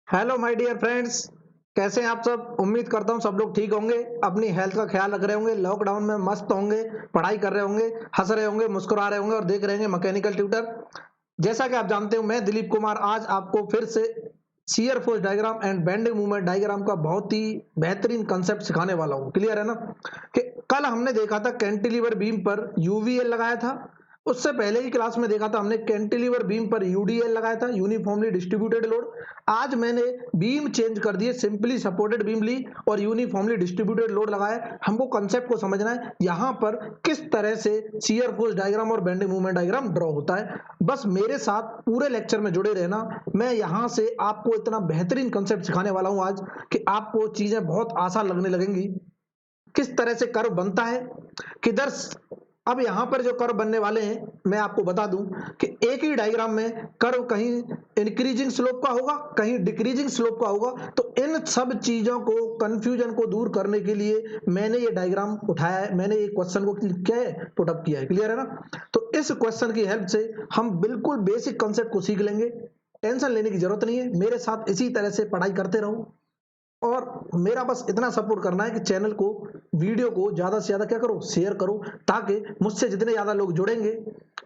Hello my dear friends. कैसे हैं आप सब? उम्मीद करता हूं सब लोग ठीक होंगे, अपनी हेल्थ का ख्याल रख रहे होंगे, लॉकडाउन में मस्त होंगे, पढ़ाई कर रहे होंगे, हंस रहे होंगे, मुस्कुरा रहे होंगे और देख रहे होंगे मैकेनिकल ट्यूटर। जैसा कि आप जानते हो, मैं दिलीप कुमार आज आपको फिर से shear force diagram and bending movement diagram का बहुत ही बेहतरीन कंसेप्ट सिखाने वाला हूं। क्लियर है ना? कि कल हमने देखा था कैंटिलीवर बीम पर यूवीएल लगाया था। उससे पहले की क्लास में देखा था हमने कैंटिलीवर बीम पर यूडीएल लगाया था, यूनिफॉर्मली डिस्ट्रीब्यूटेड लोड। आज मैंने बीम चेंज कर दिए, सिंपली सपोर्टेड बीम ली और यूनिफॉर्मली डिस्ट्रीब्यूटेड लोड लगाया। हमको कंसेप्ट को समझना है, यहां पर किस तरह से शियर फोर्स डायग्राम और बेंडिंग मूवमेंट डायग्राम ड्रॉ होता है। बस मेरे साथ पूरे लेक्चर में जुड़े रहना। मैं यहां से आपको इतना बेहतरीन कंसेप्ट सिखाने वाला हूं आज कि आपको चीजें बहुत आसान लगने लगेंगी। किस तरह से कर्व बनता है, किधर। अब यहां पर जो कर्व बनने वाले हैं, मैं आपको बता दूं कि एक ही डायग्राम में कर्व कहीं इंक्रीजिंग स्लोप का होगा, कहीं डिक्रीजिंग स्लोप का होगा। तो इन सब चीजों को, कंफ्यूजन को दूर करने के लिए मैंने ये डायग्राम उठाया है, मैंने ये क्वेश्चन को क्या है, पुटअप किया है। क्लियर है ना? तो इस क्वेश्चन की हेल्प से हम बिल्कुल बेसिक कंसेप्ट को सीख लेंगे। टेंशन लेने की जरूरत नहीं है, मेरे साथ इसी तरह से पढ़ाई करते रहो और मेरा बस इतना सपोर्ट करना है कि चैनल को, वीडियो को ज्यादा से ज्यादा क्या करो, शेयर करो, ताकि मुझसे जितने ज्यादा लोग जुड़ेंगे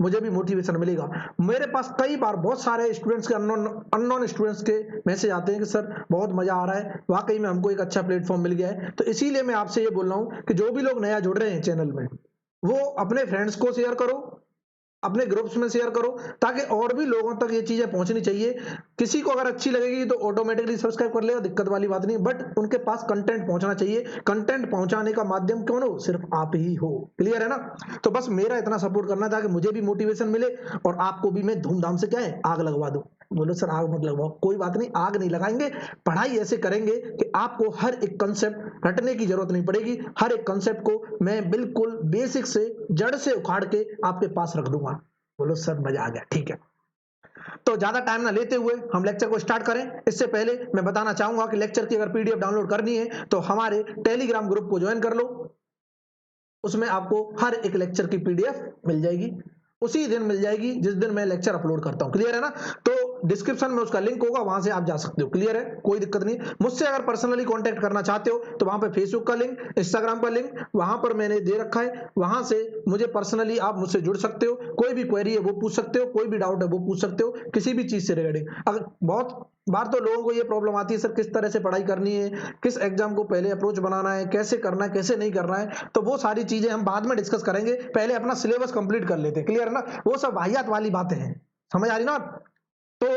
मुझे भी मोटिवेशन मिलेगा। मेरे पास कई बार बहुत सारे स्टूडेंट्स के, अननोन स्टूडेंट्स के मैसेज आते हैं कि सर बहुत मजा आ रहा है, वाकई में हमको एक अच्छा प्लेटफॉर्म मिल गया है। तो इसीलिए मैं आपसे ये बोल रहा हूँ कि जो भी लोग नया जुड़ रहे हैं चैनल में, वो अपने फ्रेंड्स को शेयर करो, अपने ग्रुप्स में शेयर करो, ताकि और भी लोगों तक ये चीजें पहुंचनी चाहिए। किसी को अगर अच्छी लगेगी तो ऑटोमेटिकली सब्सक्राइब कर लेगा, दिक्कत वाली बात नहीं, बट उनके पास कंटेंट पहुंचना चाहिए। कंटेंट पहुंचाने का माध्यम कौन हो? सिर्फ आप ही हो। क्लियर है ना? तो बस मेरा इतना सपोर्ट करना था कि मुझे भी मोटिवेशन मिले और आपको भी मैं धूमधाम से क्या है, आग लगवा दूं। बोलो सर आग मत लगवाओ, कोई बात नहीं, आग नहीं लगाएंगे। पढ़ाई ऐसे करेंगे कि आपको हर एक कंसेप्ट रटने की जरूरत नहीं पड़ेगी। हर एक कंसेप्ट को मैं बिल्कुल बेसिक से, जड़ से उखाड़ के आपके पास रख दूंगा। बोलो सर मजा आ गया। ठीक है, तो ज्यादा टाइम ना लेते हुए हम लेक्चर को स्टार्ट करें। इससे पहले मैं बताना चाहूंगा कि लेक्चर की अगर पीडीएफ डाउनलोड करनी है तो हमारे टेलीग्राम ग्रुप को ज्वाइन कर लो। उसमें आपको हर एक लेक्चर की पीडीएफ मिल जाएगी, उसी दिन मिल जाएगी जिस दिन मैं लेक्चर अपलोड करता हूं। क्लियर है ना? तो डिस्क्रिप्शन में उसका लिंक होगा, वहां से आप जा सकते हो। क्लियर है? कोई दिक्कत नहीं। मुझसे अगर पर्सनली कांटेक्ट करना चाहते हो तो वहां पे फेसबुक का लिंक, इंस्टाग्राम का लिंक वहां पर मैंने दे रखा है, वहां से मुझे पर्सनली आप मुझसे जुड़ सकते हो। कोई भी क्वेरी है वो पूछ सकते हो, कोई भी डाउट है वो पूछ सकते हो, किसी भी चीज से रिगार्डिंग। अगर बहुत बार तो लोगों को ये प्रॉब्लम आती है, सर किस तरह से पढ़ाई करनी है, किस एग्जाम को पहले अप्रोच बनाना है, कैसे करना है, कैसे नहीं करना है, तो वो सारी चीजें हम बाद में डिस्कस करेंगे। पहले अपना सिलेबस कंप्लीट कर लेते हैं। क्लियर है ना? वो सब वाहियात वाली बातें हैं, समझ आ रही ना? तो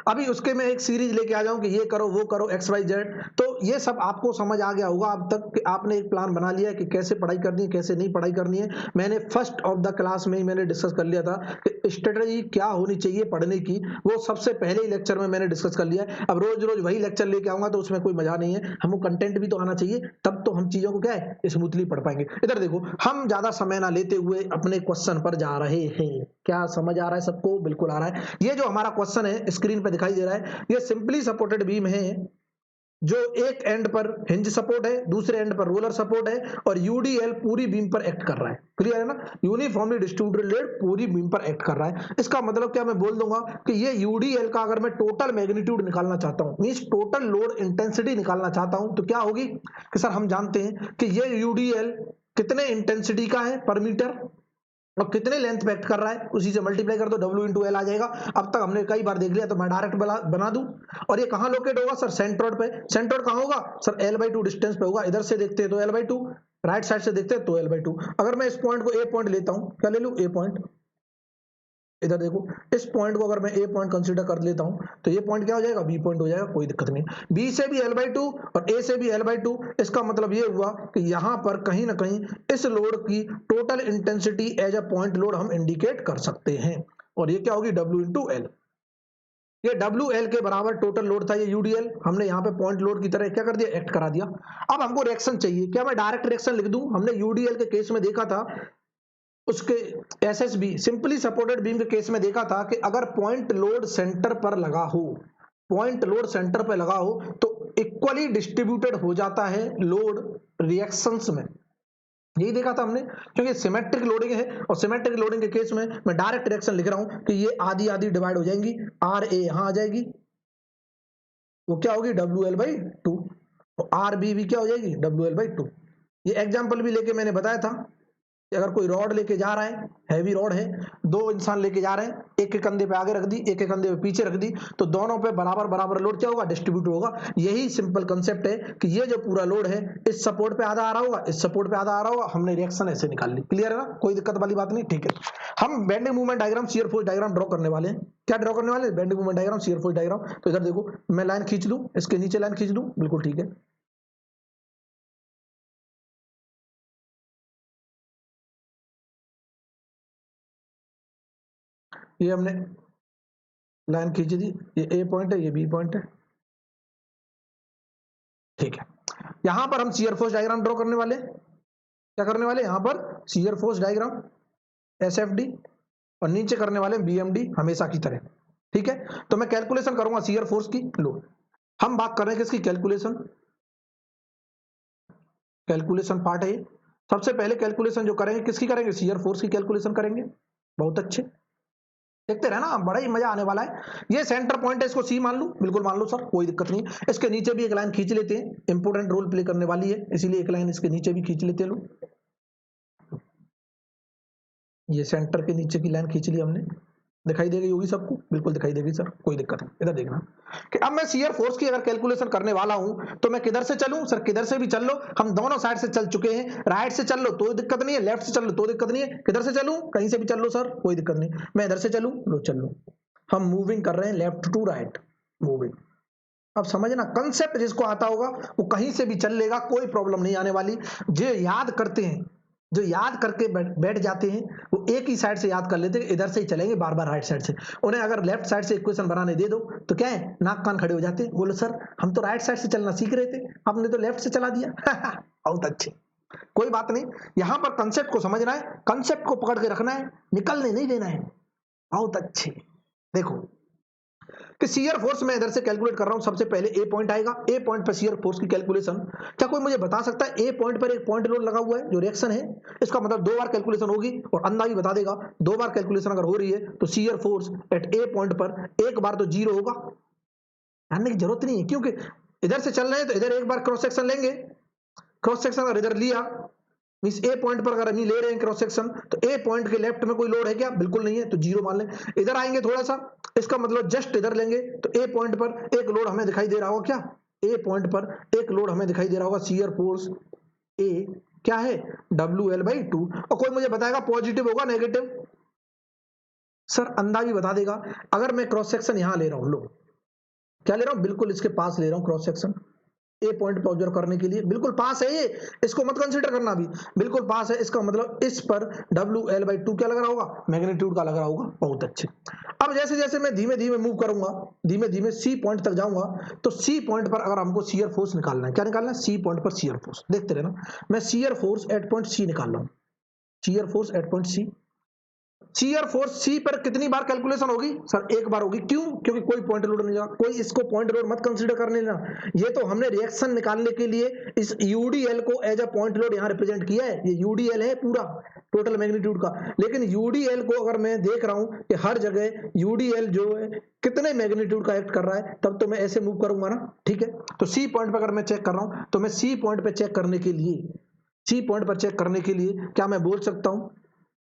अभी उसके मैं एक सीरीज लेके आ जाऊं कि ये करो वो करो एक्स वाई जेड। तो ये सब आपको समझ आ गया होगा अब तक कि आपने एक प्लान बना लिया है कि कैसे पढ़ाई करनी है, कैसे नहीं पढ़ाई करनी है। मैंने फर्स्ट ऑफ द क्लास में ही मैंने डिस्कस कर लिया था कि स्ट्रेटजी क्या होनी चाहिए पढ़ने की, वो सबसे पहले ही लेक्चर में मैंने डिस्कस कर लिया है। अब रोज रोज वही लेक्चर लेके आऊंगा तो उसमें कोई मजा नहीं है। हमको कंटेंट भी तो आना चाहिए, तब तो हम चीजों को क्या है, स्मूथली पढ़ पाएंगे। इधर देखो, हम ज्यादा समय ना लेते हुए अपने क्वेश्चन पर जा रहे हैं। क्या समझ आ रहा है सबको? बिल्कुल आ रहा है। ये जो हमारा क्वेश्चन है स्क्रीन पे दिखाई दे रहा है, ये सिंपली सपोर्टेड बीम है, जो एक एंड पर हिंज सपोर्ट है, दूसरे एंड पर रोलर सपोर्ट है और यूडीएल पूरी बीम पर एक्ट कर रहा है। क्लियर है ना? यूनिफॉर्मली डिस्ट्रीब्यूटेड लोड पूरी बीम पर एक्ट कर रहा है। इसका मतलब क्या, मैं बोल दूंगा कि ये यूडीएल का अगर मैं टोटल मैग्नीट्यूड निकालना चाहता हूं, मींस टोटल लोड इंटेंसिटी निकालना चाहता हूं, तो क्या होगी कि सर हम जानते हैं कि ये यूडीएल कितने इंटेंसिटी का है पर मीटर और कितने लेंथ पे एक्ट कर रहा है, उसी से मल्टीप्लाई कर दो, डब्ल्यू इंटू एल आ जाएगा। अब तक हमने कई बार देख लिया, तो मैं डायरेक्ट बना दूं। और ये कहां लोकेट होगा सर? सेंट्रोड पे। सेंट्रोड कहां होगा सर? L/2 डिस्टेंस पे होगा। इधर से देखते हैं तो L/2, राइट साइड से देखते हैं तो L/2। अगर मैं इस पॉइंट को ए पॉइंट लेता हूं, क्या ले लूं? ए पॉइंट। इधर देखो, इस पॉइंट को अगर मैं ए पॉइंट कंसीडर कर लेता हूं तो ये पॉइंट क्या हो जाएगा? बी पॉइंट हो जाएगा। कोई दिक्कत नहीं। बी से भी L/2 और ए से भी L/2। इसका मतलब ये हुआ कि यहां पर कहीं ना कहीं इस लोड की total intensity as a point load हम इंडिकेट कर सकते हैं। और ये क्या होगी? W into L. ये डब्ल्यू एल के बराबर टोटल लोड था, ये यूडीएल हमने यहाँ पे पॉइंट लोड की तरह क्या कर दिया? एक्ट करा दिया। अब हमको रिएक्शन चाहिए। क्या मैं डायरेक्ट रिएक्शन लिख दूं? हमने यूडीएल के केस में देखा था, उसके एसएसबी सिंपली सपोर्टेड बीम के केस में देखा था कि अगर पॉइंट लोड सेंटर पर लगा हो, पॉइंट लोड सेंटर पर लगा हो तो इक्वली डिस्ट्रीब्यूटेड हो जाता है लोड रिएक्शंस में। यही देखा था हमने, क्योंकि सिमेट्रिक लोडिंग है और सिमेट्रिक लोडिंग के केस में मैं डायरेक्ट रिएक्शन लिख रहा हूं कि ये आधी आधी डिवाइड हो जाएंगी। आर ए यहां आ जाएगी वो क्या होगी WL/2, तो RB भी क्या हो जाएगी WL/2। ये एग्जाम्पल भी लेके मैंने बताया था कि अगर कोई रॉड लेके जा रहा है, हैवी रॉड है, दो इंसान लेके जा रहे हैं, एक के कंधे पे आगे रख दी, एक के कंधे पे पीछे रख दी, तो दोनों पे बराबर बराबर लोड क्या होगा, डिस्ट्रीब्यूट होगा। यही सिंपल कंसेप्ट है कि ये जो पूरा लोड है इस सपोर्ट पे आधा आ रहा होगा, इस सपोर्ट पे आधा आ रहा होगा, हमने रिएक्शन ऐसे निकाल ली। क्लियर है ना, कोई दिक्कत वाली बात नहीं, ठीक है। हम bending movement diagram, shear force diagram draw करने वाले हैं। क्या ड्रॉ करने वाले हैं? Bending movement diagram, shear force diagram. तो इधर देखो, मैं लाइन खींच लूं, इसके नीचे लाइन खींच लूं, बिल्कुल ठीक है। ये हमने लाइन खींच दी, ये ए पॉइंट है, ये बी पॉइंट है, ठीक है। यहां पर हम शियर फोर्स डायग्राम ड्रॉ करने वाले, क्या करने वाले यहां पर, शियर फोर्स डायग्राम SFD, और नीचे करने वाले BMD हमेशा की तरह, ठीक है। तो मैं कैलकुलेशन करूंगा शियर फोर्स की। लो, हम बात कर रहे हैं किसकी, कैलकुलेशन, कैलकुलेशन पार्ट है। सबसे पहले कैलकुलेशन जो करेंगे किसकी करेंगे, शियर फोर्स की कैलकुलेशन करेंगे। बहुत अच्छे, देखते रहना, बड़ा ही मजा आने वाला है। ये सेंटर पॉइंट है, इसको C मान लूं, बिल्कुल मान लो सर, कोई दिक्कत नहीं। इसके नीचे भी एक लाइन खींच लेते हैं, इंपोर्टेंट रोल प्ले करने वाली है, इसीलिए एक लाइन इसके नीचे भी खींच लेते हैं लोग। ये सेंटर के नीचे की लाइन खींच ली हमने, दिखाई देगी होगी सबको, बिल्कुल दिखाई देगी सर, कोई दिक्कत नहीं। इधर देखना कि अब मैं शियर फोर्स की अगर कैलकुलेशन करने वाला हूं तो मैं किधर से चलूं, सर किधर से भी चल लो, हम दोनों साइड से चल चुके हैं। राइट से चल लो तो दिक्कत नहीं है, लेफ्ट से चल लो तो दिक्कत नहीं है, किधर से चलूं, कहीं से भी चल लो सर, कोई दिक्कत नहीं। मैं इधर से चलूं, लो चल लो, हम मूविंग कर रहे हैं लेफ्ट टू राइट, मूविंग। अब समझना, कंसेप्ट जिसको आता होगा वो कहीं से भी चल लेगा, कोई प्रॉब्लम नहीं आने वाली। जो याद करते हैं, जो याद करके बैठ जाते हैं, वो एक ही साइड से याद कर लेते हैं, इधर से ही चलेंगे बार बार राइट साइड से। उन्हें अगर लेफ्ट साइड से इक्वेशन बनाने दे दो तो क्या है, नाक कान खड़े हो जाते हैं, बोलो सर हम तो राइट साइड से चलना सीख रहे थे, आपने तो लेफ्ट से चला दिया। बहुत अच्छे, कोई बात नहीं। यहां पर कंसेप्ट को समझना है, कंसेप्ट को पकड़ के रखना है, निकलने नहीं देना है। बहुत अच्छे, देखो कि शियर फोर्स मैं इधर से कैलकुलेट कर रहा हूं, सबसे पहले ए पॉइंट आएगा, ए पॉइंट पर शियर फोर्स की कैलकुलेशन। क्या कोई मुझे बता सकता है, ए पॉइंट पर एक पॉइंट लोड लगा हुआ है जो रिएक्शन है, इसका मतलब दो बार कैलकुलेशन होगी, और अंदा भी बता देगा दो बार कैलकुलेशन अगर हो रही है तो शियर फोर्स एट ए पॉइंट पर एक बार तो जीरो होगा, जानने की जरूरत नहीं है, क्योंकि इधर से चल रहे हैं तो इधर एक बार क्रॉस सेक्शन लेंगे, क्रॉस सेक्शन अगर इधर लिया मींस ए पॉइंट पर अगर हम ले रहे हैं क्रॉस सेक्शन, तो ए पॉइंट के लेफ्ट में कोई लोड है क्या, बिल्कुल नहीं है, तो जीरो मान लें। इधर आएंगे थोड़ा सा, इसका मतलब जस्ट इधर लेंगे तो ए पॉइंट पर एक लोड हमें दिखाई दे रहा होगा, क्या ए पॉइंट पर एक लोड हमें दिखाई दे रहा होगा, शियर फोर्स ए क्या है WL/2। और कोई मुझे बताएगा पॉजिटिव होगा नेगेटिव, सर अंदाज भी बता देगा। अगर मैं क्रॉस सेक्शन यहां ले रहा हूं, लो क्या ले रहा हूं, बिल्कुल इसके पास ले रहा हूं क्रॉस सेक्शन, ए पॉइंट पर ऑब्जर्व करने के लिए बिल्कुल पास है ये, इसको मत कंसीडर करना भी, बिल्कुल पास है, इसका मतलब इस पर WL/2 क्या लग रहा होगा, मैग्नीट्यूड का लग रहा होगा। बहुत अच्छे। अब जैसे जैसे मैं धीमे धीमे मूव करूंगा, धीमे धीमे C पॉइंट तक जाऊंगा, तो C पॉइंट पर अगर हमको शियर फोर्स निकालना है, क्या निकालना है, C पॉइंट पर शियर फोर्स, देखते रहना, मैं shear force at point C निकाल रहा हूं, shear force at point C। Shear force C पर कितनी बार कैलकुलेशन होगी, सर एक बार होगी, क्यों, क्योंकि कोई पॉइंट लोड नहीं लगा, कोई इसको पॉइंट लोड मत कंसीडर करने लेना। ये तो हमने रिएक्शन निकालने के लिए इस यूडीएल को एज अ पॉइंट लोड यहां रिप्रेजेंट किया है, ये यूडीएल है पूरा टोटल मैग्नीट्यूड का। लेकिन यूडीएल को अगर मैं देख रहा हूं कि हर जगह यूडीएल जो है कितने मैग्नीट्यूड का एक्ट कर रहा है, तब तो मैं ऐसे मूव करूंगा ना, ठीक है। तो सी पॉइंट पर अगर मैं चेक कर रहा हूं, तो मैं सी पॉइंट पर चेक करने के लिए, सी पॉइंट पर चेक करने के लिए क्या मैं बोल सकता हूं,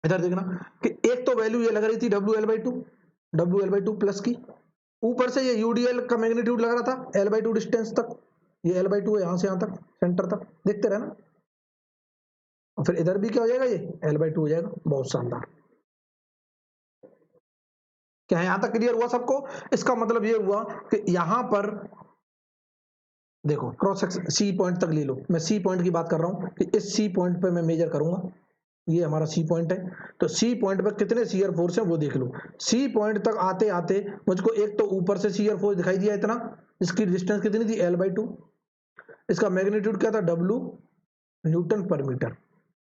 इधर देखना कि एक तो वैल्यू ये लग रही थी WL/2 प्लस की, ऊपर से ये यूडीएल का मैग्नीट्यूड लग रहा था L/2 डिस्टेंस तक, ये L/2 है यहां से यहां तक सेंटर तक, देखते रहना। और फिर इधर भी क्या हो जाएगा, ये L/2 हो जाएगा। बहुत शानदार, क्या है यहां तक क्लियर हुआ सबको। इसका मतलब ये हुआ कि यहां पर देखो क्रॉस सेक्शन सी पॉइंट तक ले लो, मैं सी पॉइंट की बात कर रहा हूं कि इस सी पॉइंट पे मैं मेजर करूंगा, ये हमारा सी पॉइंट है, तो सी पॉइंट पर कितने शियर फोर्स हैं वो देख लो। सी पॉइंट तक आते आते मुझको एक तो ऊपर से शियर फोर्स दिखाई दिया इतना, इसकी डिस्टेंस कितनी थी L/2, इसका मैग्नीट्यूड क्या था W न्यूटन पर मीटर,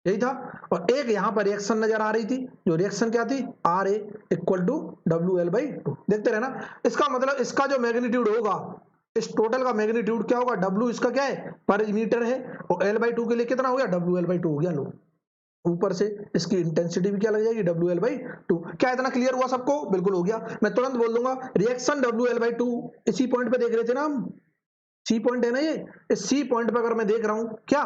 यही था। और एक यहां पर रिएक्शन नजर आ रही थी, जो रिएक्शन क्या थी, RA इक्वल टू WL/2, देखते रहना। इसका मतलब इसका जो मैग्नीट्यूड होगा, इस टोटल का मैग्नीट्यूड क्या होगा, W इसका क्या है पर मीटर है, और L/2 के लिए कितना हो गया, WL/2 हो गया। लो ऊपर से इसकी इंटेंसिटी भी क्या लग जाएगी WL/2। क्या इतना क्लियर हुआ सबको? बिल्कुल हो गया। मैं तुरंत बोल दूंगा रिएक्शन WL/2 इसी पॉइंट पे देख रहे थे ना हम, सी पॉइंट है ना ये, इस सी पॉइंट पर अगर मैं देख रहा हूं, क्या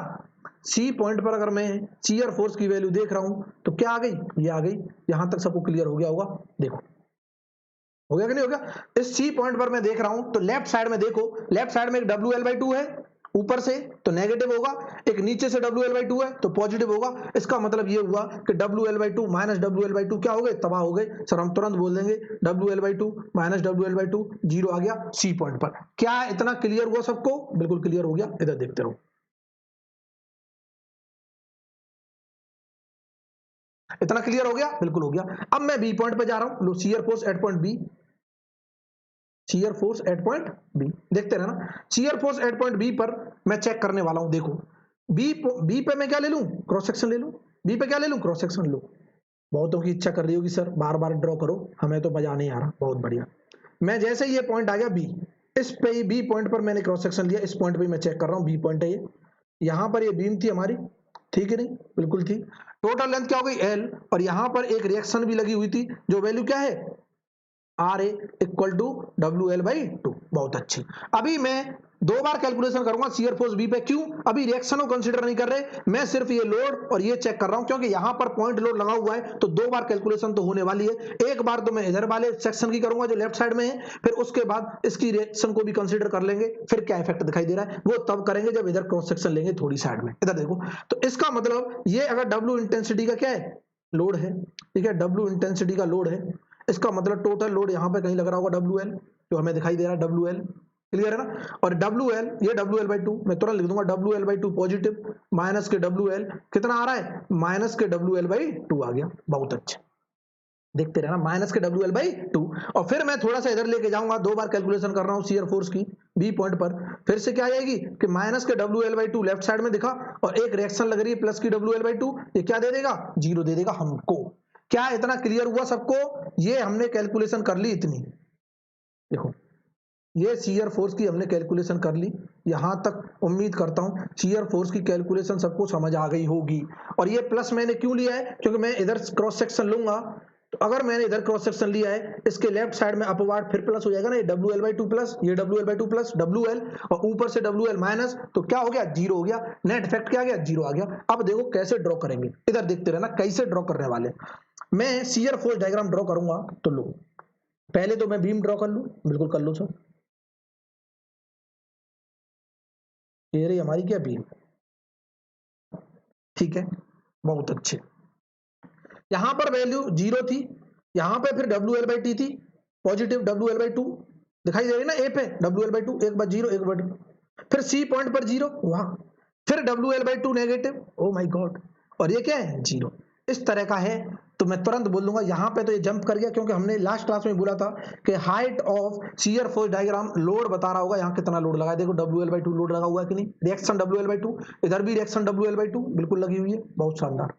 सी पॉइंट पर अगर मैं शियर फोर्स की वैल्यू देख रहा हूं तो क्या आ गई? ये आ गई। यहां तक सबको क्लियर हो गया होगा? देखो हो गया कि नहीं हो गया? इस सी पॉइंट पर मैं देख रहा हूं तो लेफ्ट साइड में देखो, लेफ्ट साइड में एक WL/2 है ऊपर से तो नेगेटिव होगा, एक नीचे से WL/2 है तो पॉजिटिव होगा। इसका मतलब ये हुआ कि WL/2 माइनस WL/2 क्या हो गए? तबाह हो गए। सर हम तुरंत बोल देंगे WL/2 माइनस WL/2 जीरो आ गया सी पॉइंट पर। क्या इतना क्लियर हुआ सबको? बिल्कुल क्लियर हो गया। इधर देखते रहो, इतना क्लियर हो गया? बिल्कुल हो गया। अब मैं बी पॉइंट पे जा रहा हूं, लो shear force at point B, shear force at point B, देखते रहना। Shear force at point B पर मैं चेक करने वाला हूं। देखो बी पे मैं क्या ले लूं? क्रॉस सेक्शन ले लूं। बी पे क्या ले लूं? क्रॉस सेक्शन लो। बहुतों की इच्छा कर रही होगी सर बार बार ड्रॉ करो, हमें तो मजा नहीं आ रहा। बहुत बढ़िया। मैं जैसे ये पॉइंट आ गया बी, इस पे ही बी पॉइंट पर मैंने क्रॉस सेक्शन लिया, इस पॉइंट पे मैं चेक कर रहा हूं, बी पॉइंट है ये। यहां पर ये बीम थी हमारी, ठीक है नहीं? बिल्कुल थी। टोटल लेंथ क्या हो गई? एल। और यहां पर एक रिएक्शन भी लगी हुई थी जो वैल्यू क्या है? R A equal to WL/2। बहुत अच्छी। अभी मैं दो बार कैलकुलेशन करूंगा शियर फोर्स बी पे। क्यों? अभी रिएक्शन को कंसीडर नहीं कर रहे, मैं सिर्फ ये लोड और ये चेक कर रहा हूं, क्योंकि यहां पर पॉइंट लोड लगा हुआ है तो दो बार कैलकुलेशन तो होने वाली है। एक बार तो मैं इधर वाले सेक्शन की करूंगा जो लेफ्ट साइड में है, फिर उसके बाद इसकी रिएक्शन को भी कंसीडर कर लेंगे। फिर क्या इफेक्ट दिखाई दे रहा है वो तब करेंगे जब इधर क्रॉस सेक्शन लेंगे थोड़ी साइड में। इधर देखो, तो इसका मतलब ये अगर W इंटेंसिटी का क्या है? लोड है, ठीक है? W इंटेंसिटी का लोड है, इसका मतलब टोटल लोड यहाँ पे कहीं लग रहा होगा WL, जो हमें दिखाई दे रहा है WL। क्लियर है ना? और WL ये WL/2 मैं तुरंत लिख दूंगा WL/2 पॉजिटिव माइनस के WL कितना आ रहा है? माइनस के WL/2 आ गया। बहुत अच्छे, देखते रहना माइनस के WL/2। और फिर मैं थोड़ा सा इधर लेके जाऊंगा, दो बार कैलकुलेशन कर रहा हूँ शियर फोर्स की बी पॉइंट पर। फिर से क्या आएगी कि माइनस के WL/2 लेफ्ट साइड में दिखा और एक रिएक्शन लग रही है प्लस की WL/2, ये क्या दे देगा? जीरो दे देगा हमको। क्या इतना क्लियर हुआ सबको? ये हमने कैलकुलेशन कर ली इतनी। देखो ये शियर फोर्स की हमने कैलकुलेशन कर ली। यहां तक उम्मीद करता हूं शियर फोर्स की कैलकुलेशन सबको समझ आ गई होगी। और ये प्लस मैंने क्यों लिया है? क्योंकि मैं इधर क्रॉस सेक्शन लूंगा, तो अगर मैंने इधर क्रॉस सेक्शन लिया है इसके लेफ्ट साइड में अपवार्ड फिर प्लस हो जाएगा ना, ये WL/2 प्लस, ये WL/2 प्लस WL और ऊपर से WL माइनस, तो क्या हो गया? जीरो हो गया। नेट इफेक्ट क्या आ गया? जीरो आ गया। अब देखो कैसे ड्रॉ करेंगे, इधर देखते रहना कैसे ड्रॉ करने वाले। मैं शियर फोर्स डायग्राम ड्रॉ करूंगा तो लो, पहले तो मैं बीम ड्रॉ कर लूं। बिल्कुल कर लो सर। ये रही हमारी क्या? बीम, ठीक है? बहुत अच्छे। यहां पर वैल्यू जीरो थी, यहां पे फिर WL/T थी पॉजिटिव WL/2 दिखाई दे रही ना ए पे WL/2, एक बार जीरो एक बार, फिर सी पॉइंट पर जीरो वहां, फिर WL/2 negative, oh my God, और ये क्या है? जीरो। इस तरह का है। तो मैं तुरंत बोल दूंगा यहां पे तो ये जंप कर गया, क्योंकि हमने लास्ट क्लास में बोला था कि height of shear force diagram load बता रहा होगा, यहाँ कितना लोड लगा है। देखो WL/2 लोड लगा हुआ है कि नहीं? रिएक्शन WL/2, इधर भी रिएक्शन WL/2 बिल्कुल लगी हुई है। बहुत शानदार।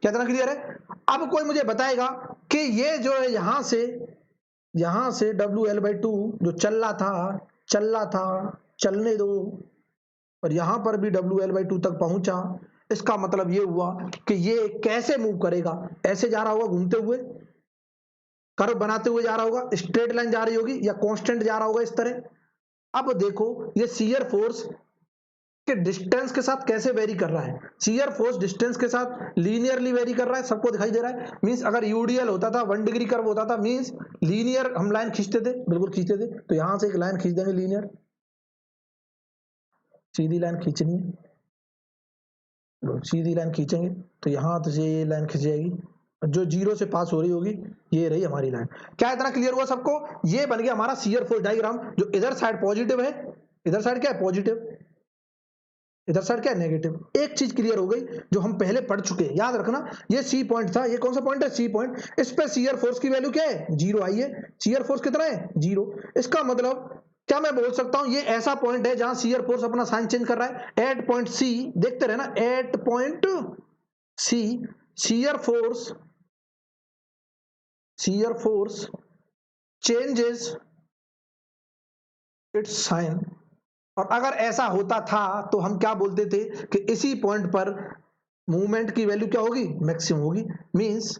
क्या इतना क्लियर है? अब कोई मुझे बताएगा कि ये जो है यहां से WL/2 जो चल रहा था, चलने दो, और यहां पर भी WL/2 तक पहुंचा। इसका मतलब ये हुआ कि ये कैसे मूव करेगा? ऐसे जा रहा होगा घूमते हुए, कर्व बनाते हुए जा रहा होगा, स्ट्रेट लाइन जा रही होगी, या कांस्टेंट जा रहा होगा इस तरह। अब देखो ये शियर फोर्स के डिस्टेंस के साथ कैसे वेरी कर रहा है। शियर फोर्स डिस्टेंस के साथ लीनियरली वेरी कर रहा है, सबको दिखाई दे रहा है। मींस अगर यूडीएल होता था 1 डिग्री कर्व होता था, मींस लीनियर हम लाइन खींचते थे, बिल्कुल खींचते थे। तो यहां से एक लाइन खींच देंगे लीनियर, सीधी लाइन खींचनी है, सीधी लाइन खींचेंगे तो यहां से ये लाइन खींच जाएगी जो जीरो से पास हो रही होगी, ये रही हमारी लाइन। क्या इतना क्लियर हुआ सबको? ये बन गया हमारा शियर फोर्स डायग्राम, जो इधर साइड पॉजिटिव है, इधर साइड क्या है? पॉजिटिव, इधर साइड क्या है? नेगेटिव। एक चीज क्लियर हो गई जो हम पहले पढ़ चुके हैं, याद रखना। ये सी पॉइंट था, ये कौन सा पॉइंट है? C point. इस पे शियर फोर्स की वैल्यू क्या है? जीरो आई है। शियर फोर्स कितना है? जीरो। इसका मतलब क्या मैं बोल सकता हूं ये ऐसा पॉइंट है जहां शियर फोर्स अपना साइन चेंज कर रहा है? एट पॉइंट सी, देखते रहना, at point C shear force, shear force changes its sign. और अगर ऐसा होता था तो हम क्या बोलते थे कि इसी पॉइंट पर मूवमेंट की वैल्यू क्या होगी, मैक्सिमम होगी। Means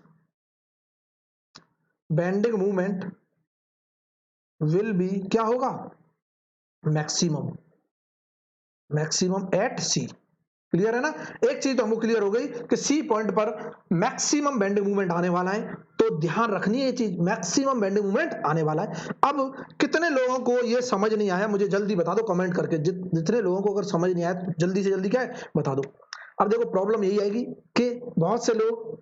bending movement will be क्या होगा, मैक्सिमम, मैक्सिमम एट सी। क्लियर है ना। एक चीज तो हमको क्लियर हो गई कि सी पॉइंट पर मैक्सिमम बेंडिंग मूवमेंट आने वाला है, तो ध्यान रखनी है ये चीज, मैक्सिमम बेंडिंग मूवमेंट आने वाला है। अब कितने लोगों को ये समझ नहीं आया मुझे जल्दी बता दो कमेंट करके, जितने लोगों को अगर समझ नहीं आया तो जल्दी से जल्दी क्या है बता दो। अब देखो प्रॉब्लम यही आएगी कि बहुत से लोग,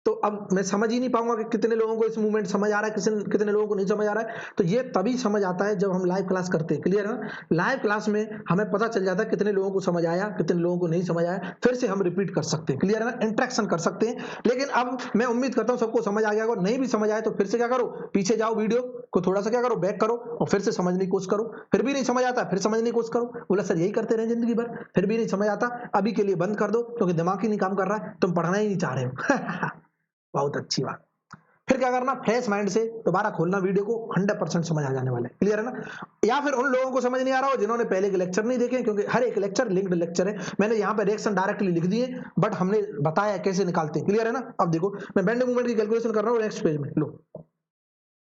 तो अब मैं समझ ही नहीं पाऊंगा कि कितने लोगों को इस मूवमेंट समझ आ रहा है, कितने लोगों को नहीं समझ आ रहा है। तो ये तभी समझ आता है जब हम लाइव क्लास करते हैं। क्लियर है ना। लाइव क्लास में हमें पता चल जाता है कितने लोगों को समझ आया, कितने लोगों को नहीं समझ आया, फिर से हम रिपीट कर सकते हैं। क्लियर है ना, इंटरेक्शन कर सकते हैं। लेकिन अब मैं उम्मीद करता हूं सबको समझ आ गया होगा। नहीं भी समझ आया तो फिर से क्या करो, पीछे जाओ, वीडियो को थोड़ा सा क्या करो, बैक करो और फिर से समझने की कोशिश करो। फिर भी नहीं समझ आता फिर समझने की कोशिश करो। बोला सर यही करते रहे जिंदगी भर, फिर भी नहीं समझ आता, अभी के लिए बंद कर दो क्योंकि दिमाग ही नहीं काम कर रहा है, तुम पढ़ना ही नहीं चाह रहे हो। बहुत अच्छी बात। फिर क्या करना, फ्रेश माइंड से दोबारा खोलना वीडियो को, 100% समझ आ जाने वाला है। क्लियर है ना। या फिर उन लोगों को समझ नहीं आ रहा हो जिन्होंने पहले के लेक्चर नहीं देखे, क्योंकि हर एक लेक्चर लिंक्ड लेक्चर है। मैंने यहाँ पे रिएक्शन डायरेक्टली लिख दिए, बट हमने बताया कैसे निकालते हैं। क्लियर है ना। अब देखो मैं बेंडिंग मूवमेंट की कैलकुलेशन कर रहा हूँ नेक्स्ट पेज में। लो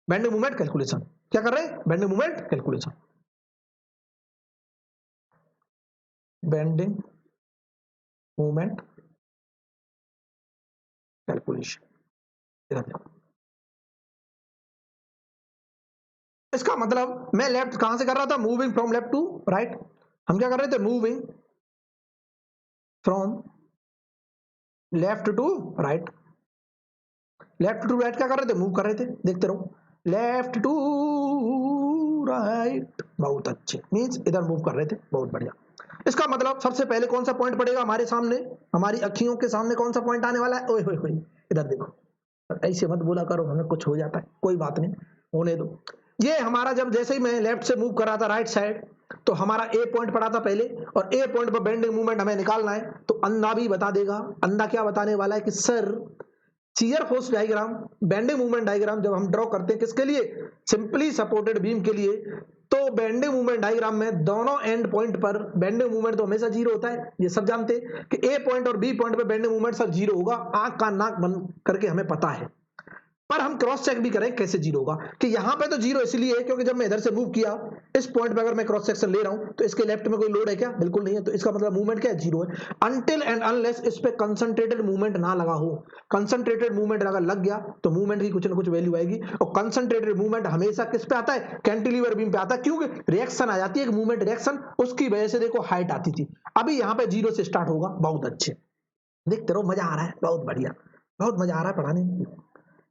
बेंडिंग मूवमेंट कैलकुलेशन, क्या कर रहे हैं, bending movement calculation, bending movement calculation. इसका मतलब मैं लेफ्ट कहां से कर रहा था, moving from left to right. हम क्या कर रहे थे, moving from left to right. Left to right क्या कर रहे थे, मूव कर रहे थे, देखते रहो, लेफ्ट टू राइट। बहुत अच्छे, मींस इधर मूव कर रहे थे, बहुत बढ़िया। इसका मतलब सबसे पहले कौन सा पॉइंट पड़ेगा हमारे सामने, हमारी अखियों के सामने कौन सा पॉइंट आने वाला है, ओए होए होए, इधर देखो। ऐसे मत बोला करो, हमें कुछ हो जाता है, कोई बात नहीं, होने दो। ये हमारा जब जैसे ही मैं लेफ्ट से मूव कर रहा था राइट साइड, तो हमारा ए पॉइंट पड़ा था पहले, और ए पॉइंट पर बेंडिंग मूवमेंट हमें निकालना है। तो अंधा भी बता देगा, अंधा क्या बताने वाला है कि sir shear force diagram, bending movement diagram जब हम ड्रॉ करते हैं किसके लिए, सिंपली सपोर्टेड बीम के लिए, तो बेंडिंग मूवमेंट डायग्राम में दोनों एंड पॉइंट पर बेंडिंग मूवमेंट तो हमेशा जीरो होता है, ये सब जानते हैं कि ए पॉइंट और बी पॉइंट पर बेंडिंग मूवमेंट सब जीरो होगा, आंख का नाक बंद करके हमें पता है। पर हम क्रॉस चेक भी करें कैसे जीरो होगा, कि यहां पे तो जीरो इसलिए है क्योंकि जब मैं इधर से मूव किया, इस पॉइंट पे अगर मैं क्रॉस सेक्शन ले रहा हूं तो इसके लेफ्ट में कोई लोड है क्या, बिल्कुल नहीं है, तो इसका मतलब मूवमेंट क्या है, जीरो है। अनटिल एंड अनलेस इस पे कंसंट्रेटेड मूवमेंट ना लगा हो। कंसंट्रेटेड मूवमेंट अगर लग गया तो मूवमेंट की कुछ ना कुछ वैल्यू आएगी, और कंसंट्रेटेड मूवमेंट हमेशा किस पे आता है, कैंटिलीवर बीम पे आता है, क्योंकि रिएक्शन आ जाती है, मूवमेंट रिएक्शन, उसकी वजह से देखो हाइट आती थी। अभी यहाँ पे जीरो से स्टार्ट होगा, बहुत अच्छे, देखते रहो, मजा आ रहा है, बहुत बढ़िया, बहुत मजा आ रहा है पढ़ाने में।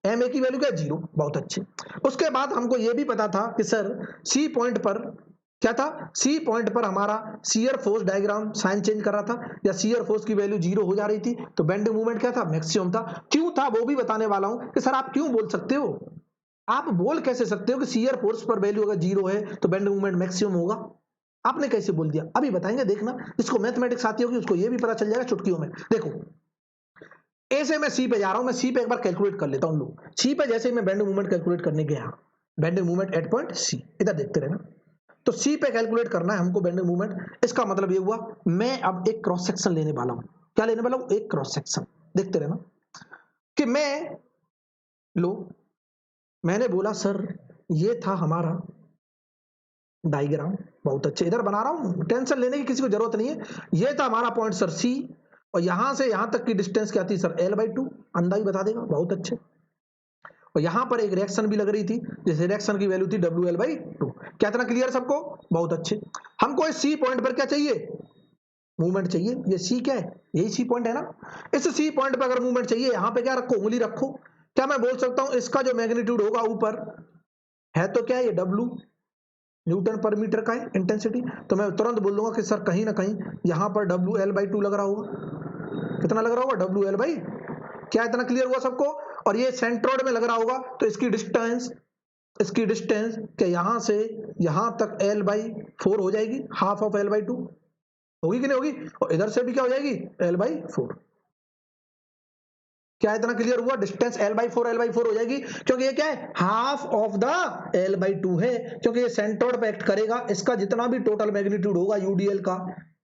एम ए की वैल्यू क्या, जीरो, बहुत अच्छे। उसके बाद हमको यह भी पता था कि सर सी पॉइंट पर क्या था, सी पॉइंट पर हमारा shear force diagram sign change कर रहा था, या शियर फोर्स की वैल्यू जीरो हो जा रही थी, तो बेंडिंग मूवमेंट क्या था, मैक्सिमम था। क्यों था वो भी बताने वाला हूं कि सर आप क्यों बोल सकते हो, आप बोल कैसे सकते हो कि शियर फोर्स पर वैल्यू अगर जीरो है तो बेंडिंग मूवमेंट मैक्सिमम होगा, आपने कैसे बोल दिया, अभी बताएंगे, देखना। जिसको मैथमेटिक्स आती होगी उसको ये भी पता चल जाएगा चुटकियों में। देखो ए से मैं सी पे जा रहा हूं, मैं सी पे एक बार कैलकुलेट कर लेता हूं। लोग सी पे जैसे ही मैं बेंडिंग मूवमेंट कैलकुलेट करने गया, bending movement at point C, इधर देखते रहना। तो सी पे कैलकुलेट करना है हमको बेंडिंग मूवमेंट। इसका मतलब ये हुआ मैं अब एक क्रॉस सेक्शन लेने वाला हूं। क्या लेने वाला हूं, एक क्रॉस सेक्शन, देखते रहना कि मैं, लो मैंने बोला सर ये था हमारा डायग्राम, बहुत अच्छे, इधर बना रहा हूं, टेंशन लेने की किसी को जरूरत नहीं है। ये था हमारा पॉइंट सर सी, और यहां से यहां तक की डिस्टेंस क्या थी सर, L/2, अंदा ही बता देगा, बहुत अच्छे। और यहां पर एक रिएक्शन भी लग रही थी, जिस रिएक्शन की वैल्यू थी WL/2। क्या इतना क्लियर सबको, बहुत अच्छे। हमको इस सी पॉइंट पर क्या चाहिए, मूवमेंट चाहिए। ये सी क्या है, यही सी पॉइंट है ना। इस सी पॉइंट पर अगर मूवमेंट चाहिए, यहां पे क्या रखो, उंगली रखो। क्या मैं बोल सकता हूं इसका जो मैग्नीट्यूड होगा ऊपर है, तो क्या है ये W, न्यूटन पर मीटर का है इंटेंसिटी, तो मैं तुरंत बोल दूंगा कि सर कहीं ना कहीं यहां पर WL/2 लग रहा होगा। कितना लग रहा होगा, WL/, क्या इतना क्लियर हुआ सबको। और ये सेंट्रोइड में लग रहा होगा, तो इसकी डिस्टेंस क्या यहां से यहां तक L/4 हो जाएगी, हाफ ऑफ L/2 होगी कि नहीं होगी, और इधर से भी क्या हो जाएगी, L/4। क्या इतना क्लियर हुआ, डिस्टेंस L/4 हो जाएगी, क्योंकि ये क्या है, हाफ ऑफ द L/2 है, क्योंकि ये सेंट्रोइड पे एक्ट करेगा। इसका जितना भी टोटल मैग्नीट्यूड होगा UDL का,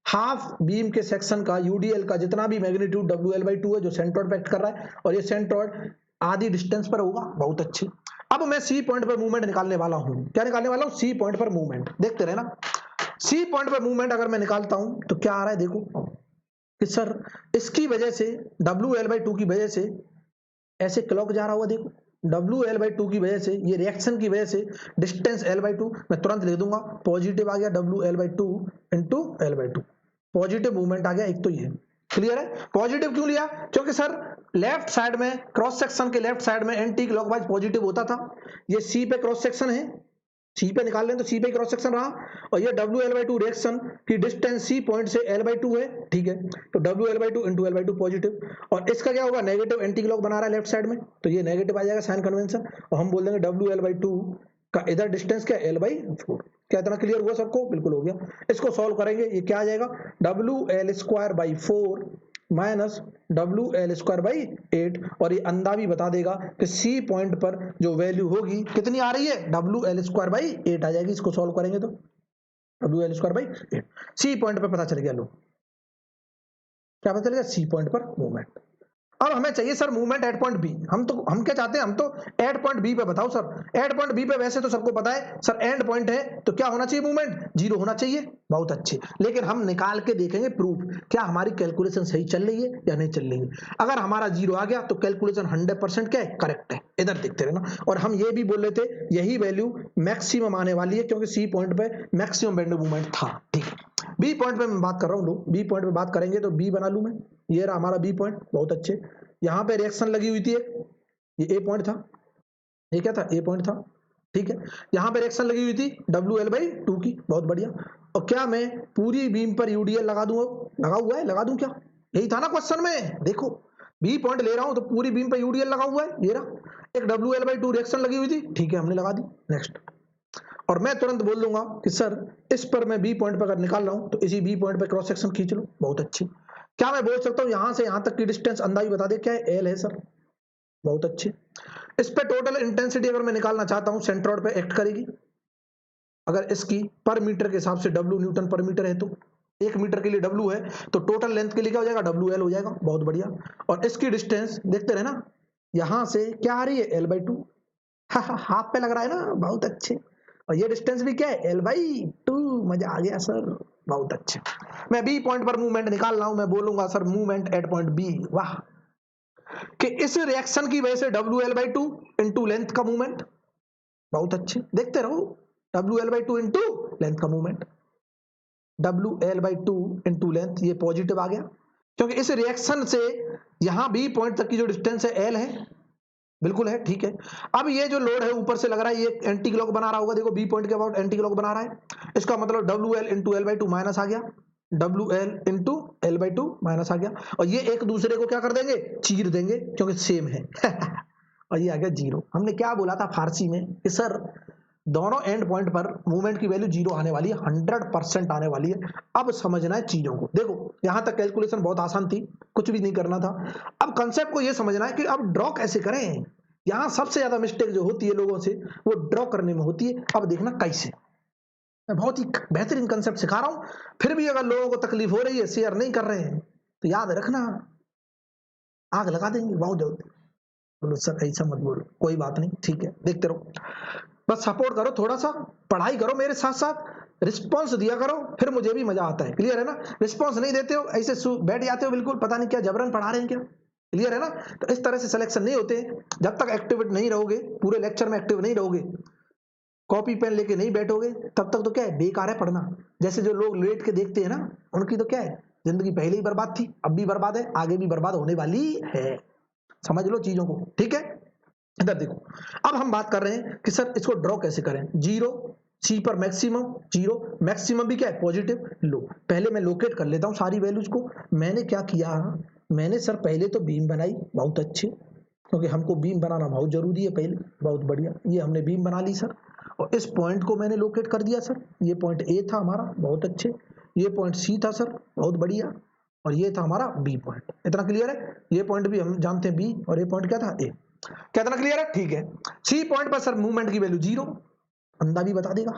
हाफ बीम के सेक्शन का यूडीएल का जितना भी मैग्नीट्यूड WL/2 है जो सेंट्रोइड पे एक्ट कर रहा है, और ये सेंट्रोइड आधी डिस्टेंस पर होगा। बहुत अच्छी। अब मैं सी पॉइंट पर मूवमेंट निकालने वाला हूं। क्या निकालने वाला हूं? सी पॉइंट पर मूवमेंट। देखते रहे ना, सी पॉइंट पर मूवमेंट अगर मैं निकालता हूं तो क्या आ रहा है, देखो कि सर इसकी वजह से WL/2 की वजह से ऐसे क्लॉक जा रहा होगा। देखो WL/2 की वजह से, ये रिएक्शन की वजह से डिस्टेंस L/2, मैं तुरंत लिख दूंगा पॉजिटिव आ गया WL/2 into L/2, positive movement आ गया। एक तो ये क्लियर है। पॉजिटिव क्यों लिया? क्योंकि सर लेफ्ट साइड में, क्रॉस सेक्शन के लेफ्ट साइड में एंटी क्लॉकवाइज पॉजिटिव होता था। ये सी पे क्रॉस सेक्शन है, सी पे निकाल लें तो सी पे क्रॉस सेक्शन रहा, और ये WL/2 रिएक्शन की डिस्टेंस सी पॉइंट से L/2 है। ठीक है, तो WL/2 इंटू L/2 पॉजिटिव, और इसका क्या होगा, नेगेटिव एंटी क्लॉक बना रहा है लेफ्ट साइड में, तो ये नेगेटिव आ जाएगा साइन कन्वेंशन, और हम बोल देंगे WL/2 का इधर डिस्टेंस क्या, L/4। क्या इतना क्लियर हुआ सबको? बिल्कुल हो गया। इसको सॉल्व करेंगे, ये क्या आ जाएगा, WL²/4 माइनस WL²/8, और ये अंदा भी बता देगा कि सी पॉइंट पर जो वैल्यू होगी कितनी आ रही है, WL²/8 आ जाएगी। इसको सॉल्व करेंगे तो WL²/8 सी पॉइंट पर पता चल गया। लो क्या पता चल गया, सी पॉइंट पर मूवमेंट। अब हमें चाहिए sir movement at point B. हम क्या चाहते हैं, हम तो एट पॉइंट बी पे बताओ सर। एट पॉइंट बी पे वैसे तो सबको पता है सर एंड पॉइंट है तो क्या होना चाहिए, मूवमेंट 0 होना चाहिए। बहुत अच्छे, लेकिन हम निकाल के देखेंगे प्रूफ, क्या हमारी कैलकुलेशन सही चल रही है या नहीं चल रही है। अगर हमारा 0 आ गया तो कैलकुलेशन 100% क्या है, करेक्ट है। इधर देखते रहना। और हम ये भी बोल रहे थे यही वैल्यू मैक्सिमम आने वाली है, क्योंकि सी पॉइंट पे मैक्सिमम बेंड मूवमेंट था। ठीक है, बी पॉइंट पे मैं बात कर रहा हूँ। लो बी पॉइंट पे बात करेंगे तो बी बना लू मैं, ये रहा हमारा बी पॉइंट। बहुत अच्छे, यहाँ पे रिएक्शन लगी हुई थी एक, ये ए पॉइंट था, ये क्या था, ए पॉइंट था। ठीक है, यहाँ पे रिएक्शन लगी हुई थी WL/2 की। बहुत बढ़िया। और क्या मैं पूरी बीम पर यूडीएल लगा दूं? लगा हुआ है, लगा दूं क्या? यही था ना क्वेश्चन में। देखो बी पॉइंट ले रहा हूं तो पूरी बीम पर यूडीएल लगा हुआ है, ये रहा। एक WL/2 रिएक्शन लगी हुई थी, ठीक है, हमने लगा दी। नेक्स्ट, और मैं तुरंत बोल दूंगा कि सर इस पर मैं बी पॉइंट पर अगर निकाल रहा हूं तो इसी बी पॉइंट पर क्रॉस सेक्शन खींच लो। बहुत अच्छी। क्या मैं बोल सकता हूं यहां से यहां तक की डिस्टेंस अंदाज बता दे, क्या है, L है सर। बहुत अच्छे। इस पे टोटल इंटेंसिटी अगर मैं निकालना चाहता हूं, सेंट्रोइड पे एक्ट करेगी। अगर इसकी पर मीटर के हिसाब से W न्यूटन पर मीटर है तो 1 मीटर के लिए W है, तो टोटल लेंथ के लिए क्या हो जाएगा, WL हो जाएगा। बहुत बढ़िया। और इसकी डिस्टेंस देखते रहे ना, यहां से क्या आ रही है, L/2। हाफ पे लग रहा है ना, बहुत अच्छे। और ये डिस्टेंस भी क्या है, L/2। मजा आ गया सर, बहुत अच्छे। मैं बी पॉइंट पर मूवमेंट निकाल रहा हूं, मैं बोलूंगा sir movement at point B. वाह, कि इस रिएक्शन की वजह से WL/2 इंटू लेंथ का मूवमेंट। बहुत अच्छे, देखते रहो, WL/2 इंटू लेंथ का मूवमेंट, WL/2 इंटू लेंथ, ये पॉजिटिव आ गया, क्योंकि इस रिएक्शन से यहां बी पॉइंट तक की जो डिस्टेंस है L है। बिल्कुल है, ठीक है। अब ये जो लोड है ऊपर से लग रहा है, ये एंटी क्लॉक बना रहा होगा। देखो बी पॉइंट के अबाउट एंटी क्लॉक बना रहा है, इसका मतलब WL इंटू L/2 माइनस आ गया, WL इंटू L/2 माइनस आ गया। और ये एक दूसरे को क्या कर देंगे, चीर देंगे, क्योंकि सेम है। और ये आ गया 0। हमने क्या बोला था फारसी में कि सर दोनों एंड पॉइंट पर मूवमेंट की वैल्यू 0 आने वाली है, 100% आने वाली है। अब समझना है चीजों को। देखो यहां तक कैलकुलेशन बहुत आसान थी, कुछ भी नहीं करना था। अब कंसेप्ट को यह समझना है कि अब ड्रॉ कैसे करें। यहां सबसे ज्यादा मिस्टेक जो होती है लोगों से, वो ड्रॉ करने में होती है। अब देखना कैसे, मैं बहुत ही बेहतरीन कंसेप्ट सिखा रहा हूं, फिर भी अगर लोगों को तकलीफ हो रही है, शेयर नहीं कर रहे हैं, तो याद रखना आग लगा देंगे बहुत जल्द। बोलो सर ऐसा मत बोलो, कोई बात नहीं, ठीक है, देखते रहो, बस सपोर्ट करो, थोड़ा सा पढ़ाई करो मेरे साथ साथ, रिस्पॉन्स दिया करो, फिर मुझे भी मजा आता है। क्लियर है ना? रिस्पॉन्स नहीं देते हो, ऐसे बैठ जाते हो बिल्कुल, पता नहीं क्या जबरन पढ़ा रहे हैं क्या। क्लियर है ना? तो इस तरह से सिलेक्शन नहीं होते। जब तक एक्टिव नहीं रहोगे, पूरे लेक्चर में एक्टिव नहीं रहोगे, कॉपी पेन लेके नहीं बैठोगे, तब तक तो क्या है, बेकार है पढ़ना। जैसे जो लोग लेट के देखते हैं ना, उनकी तो क्या है, जिंदगी पहले ही बर्बाद थी, अब भी बर्बाद है, आगे भी बर्बाद होने वाली है। समझ लो चीजों को, ठीक है। इधर देखो, अब हम बात कर रहे हैं कि सर इसको ड्रॉ कैसे करें। 0 सी पर मैक्सिमम, 0 मैक्सिमम भी क्या है, पॉजिटिव। लो पहले मैं लोकेट कर लेता हूं सारी वैल्यूज को। मैंने क्या किया, मैंने सर पहले तो बीम बनाई, बहुत अच्छे, क्योंकि हमको बीम बनाना बहुत जरूरी है पहले। बहुत बढ़िया, ये हमने बीम बना ली सर, और इस पॉइंट को मैंने लोकेट कर दिया सर। ये पॉइंट ए था हमारा, बहुत अच्छे। ये पॉइंट सी था सर, बहुत बढ़िया। और ये था हमारा बी पॉइंट। इतना क्लियर है? ये पॉइंट भी हम जानते हैं बी, और ये पॉइंट क्या था, ए। क्या इतना क्लियर है? ठीक है। सी पॉइंट पर सर मूवमेंट की वैल्यू 0, अंदा भी बता देगा।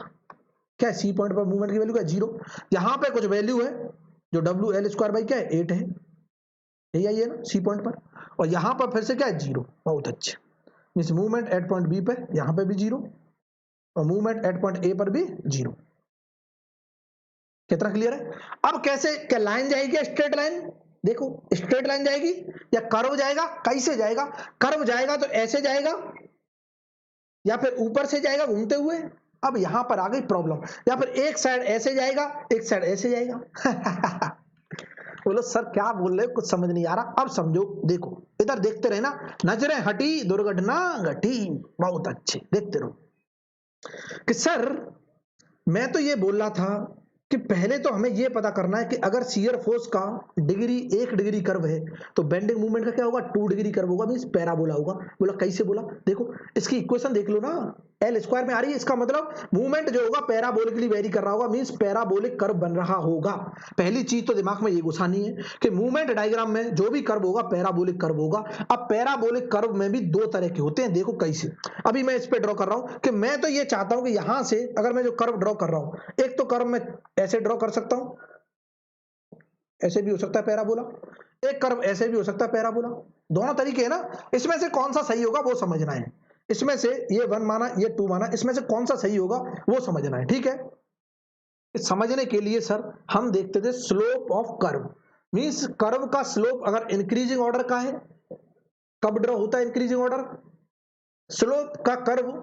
क्या है सी पॉइंट पर मूवमेंट की वैल्यू क्या, 0। यहां पे कुछ वैल्यू है, जो डब्ल्यू एल स्क्वायर बाई क्या है 8 है, यही आई है ना सी पॉइंट पर। और यहाँ पर फिर से क्या है 0, बहुत अच्छे। Means movement at point B पे यहाँ पे भी 0 और मूवमेंट एट पॉइंट ए पर भी 0। कितना क्लियर है? अब कैसे, क्या लाइन जाएगी या स्ट्रेट लाइन? देखो स्ट्रेट लाइन जाएगी या कर्व जाएगा, कैसे जाएगा? कर्व जाएगा तो ऐसे जाएगा या फिर ऊपर से जाएगा घूमते हुए। अब यहां पर आ गई प्रॉब्लम, या फिर एक साइड ऐसे जाएगा एक साइड ऐसे जाएगा। बोलो सर क्या बोल रहे हो, कुछ समझ नहीं आ रहा। अब समझो, देखो इधर देखते रहे ना, नजरें हटी दुर्घटना घटी। बहुत अच्छे, देखते रहो कि सर मैं तो ये बोल रहा था कि पहले तो हमें ये पता करना है कि अगर शियर फोर्स का डिग्री 1 डिग्री कर्व है तो बेंडिंग मूवमेंट का क्या होगा 2 डिग्री कर्व होगा, मींस पैराबोला होगा। बोला कैसे बोला? देखो इसकी इक्वेशन देख लो ना, एल स्क्वायर में आ रही है, इसका मतलब मूवमेंट जो होगा पैराबोलिकली वेरी कर रहा होगा, मींस पैराबोलिक कर्व बन रहा होगा। पहली चीज तो दिमाग में ये घुसानी है कि मूवमेंट डायग्राम में जो भी कर्व होगा पैराबोलिक कर्व होगा। अब पैराबोलिक कर्व में भी 2 तरह के होते हैं, देखो कैसे। अभी मैं इस पे ड्रॉ कर रहा हूं कि मैं तो ये चाहता हूं कि यहां से अगर मैं जो कर्व ड्रॉ कर रहा हूं, एक तो कर्व मैं ऐसे ड्रॉ कर सकता हूं, ऐसे भी हो सकता है पैराबोला, एक कर्व ऐसे भी हो सकता है पैराबोला, दोनों तरीके है ना। इसमें से कौन सा सही होगा वो समझना है, इसमें से ये 1 माना ये 2 माना, इसमें से कौन सा सही होगा वो समझना है, ठीक है। इस समझने के लिए सर हम देखते थे slope of curve, means curve का स्लोप अगर इंक्रीजिंग ऑर्डर का है कब ड्रॉ होता है इंक्रीजिंग ऑर्डर, स्लोप का कर्व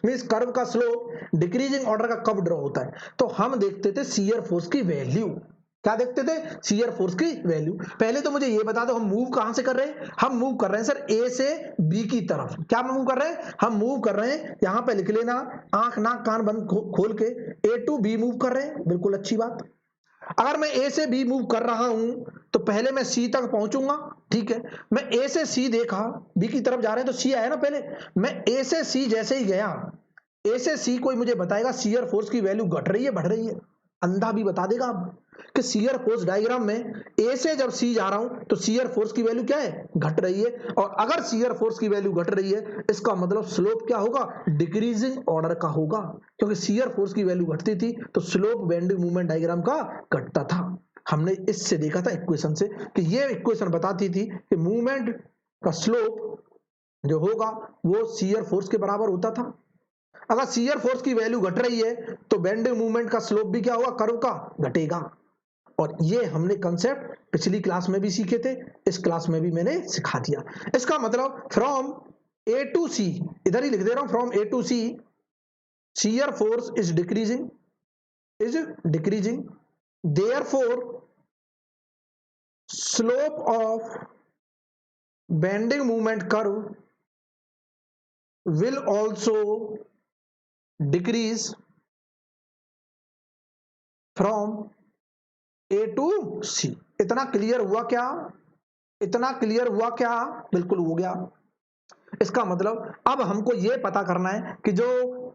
मींस कर्व का स्लोप डिक्रीजिंग ऑर्डर का कब ड्रॉ होता है। तो हम देखते थे शियर फोर्स की वैल्यू, क्या देखते थे? शियर फोर्स की वैल्यू। पहले तो मुझे ये बता दो हम मूव कहां से कर रहे हैं? हम मूव कर रहे हैं सर ए से बी की तरफ। क्या मूव कर रहे हैं? हम मूव कर रहे हैं, यहां पे लिख लेना आंख नाक कान बंद खोल के, ए टू बी मूव कर रहे हैं, बिल्कुल अच्छी बात। अगर मैं ए से बी मूव कर रहा हूं तो पहले मैं सी तक पहुंचूंगा, ठीक है। मैं ए से सी देखा, बी की तरफ जा रहे हैं तो सी आया ना पहले, मैं ए से सी जैसे ही गया, ए से सी कोई मुझे बताएगा शियर फोर्स की वैल्यू घट रही है बढ़ रही है? अंधा भी बता देगा अब कि शियर फोर्स डायग्राम में ए से जब सी जा रहा हूं तो शियर फोर्स की वैल्यू क्या है घट रही है। और अगर शियर फोर्स की वैल्यू घट रही है इसका मतलब स्लोप क्या होगा डिक्रीजिंग ऑर्डर का होगा, क्योंकि शियर फोर्स की वैल्यू घटती थी तो स्लोप बेंडिंग मूवमेंट डायग्राम का घटता था। हमने इससे देखा था इक्वेशन से कि ये इक्वेशन बताती थी कि मूवमेंट का स्लोप जो होगा वो शियर फोर्स के बराबर होता था। अगर शियर फोर्स की वैल्यू घट रही है तो बेंडिंग मूवमेंट का स्लोप भी क्या होगा कर्व का घटेगा। और ये हमने कंसेप्ट पिछली क्लास में भी सीखे थे, इस क्लास में भी मैंने सिखा दिया। इसका मतलब फ्रॉम ए टू सी, इधर ही लिख दे रहा हूं, from A to C shear force is decreasing therefore slope of bending movement curve will also decrease from A to C। इतना क्लियर हुआ क्या? इतना क्लियर हुआ क्या? बिल्कुल हो गया। इसका मतलब अब हमको यह पता करना है कि जो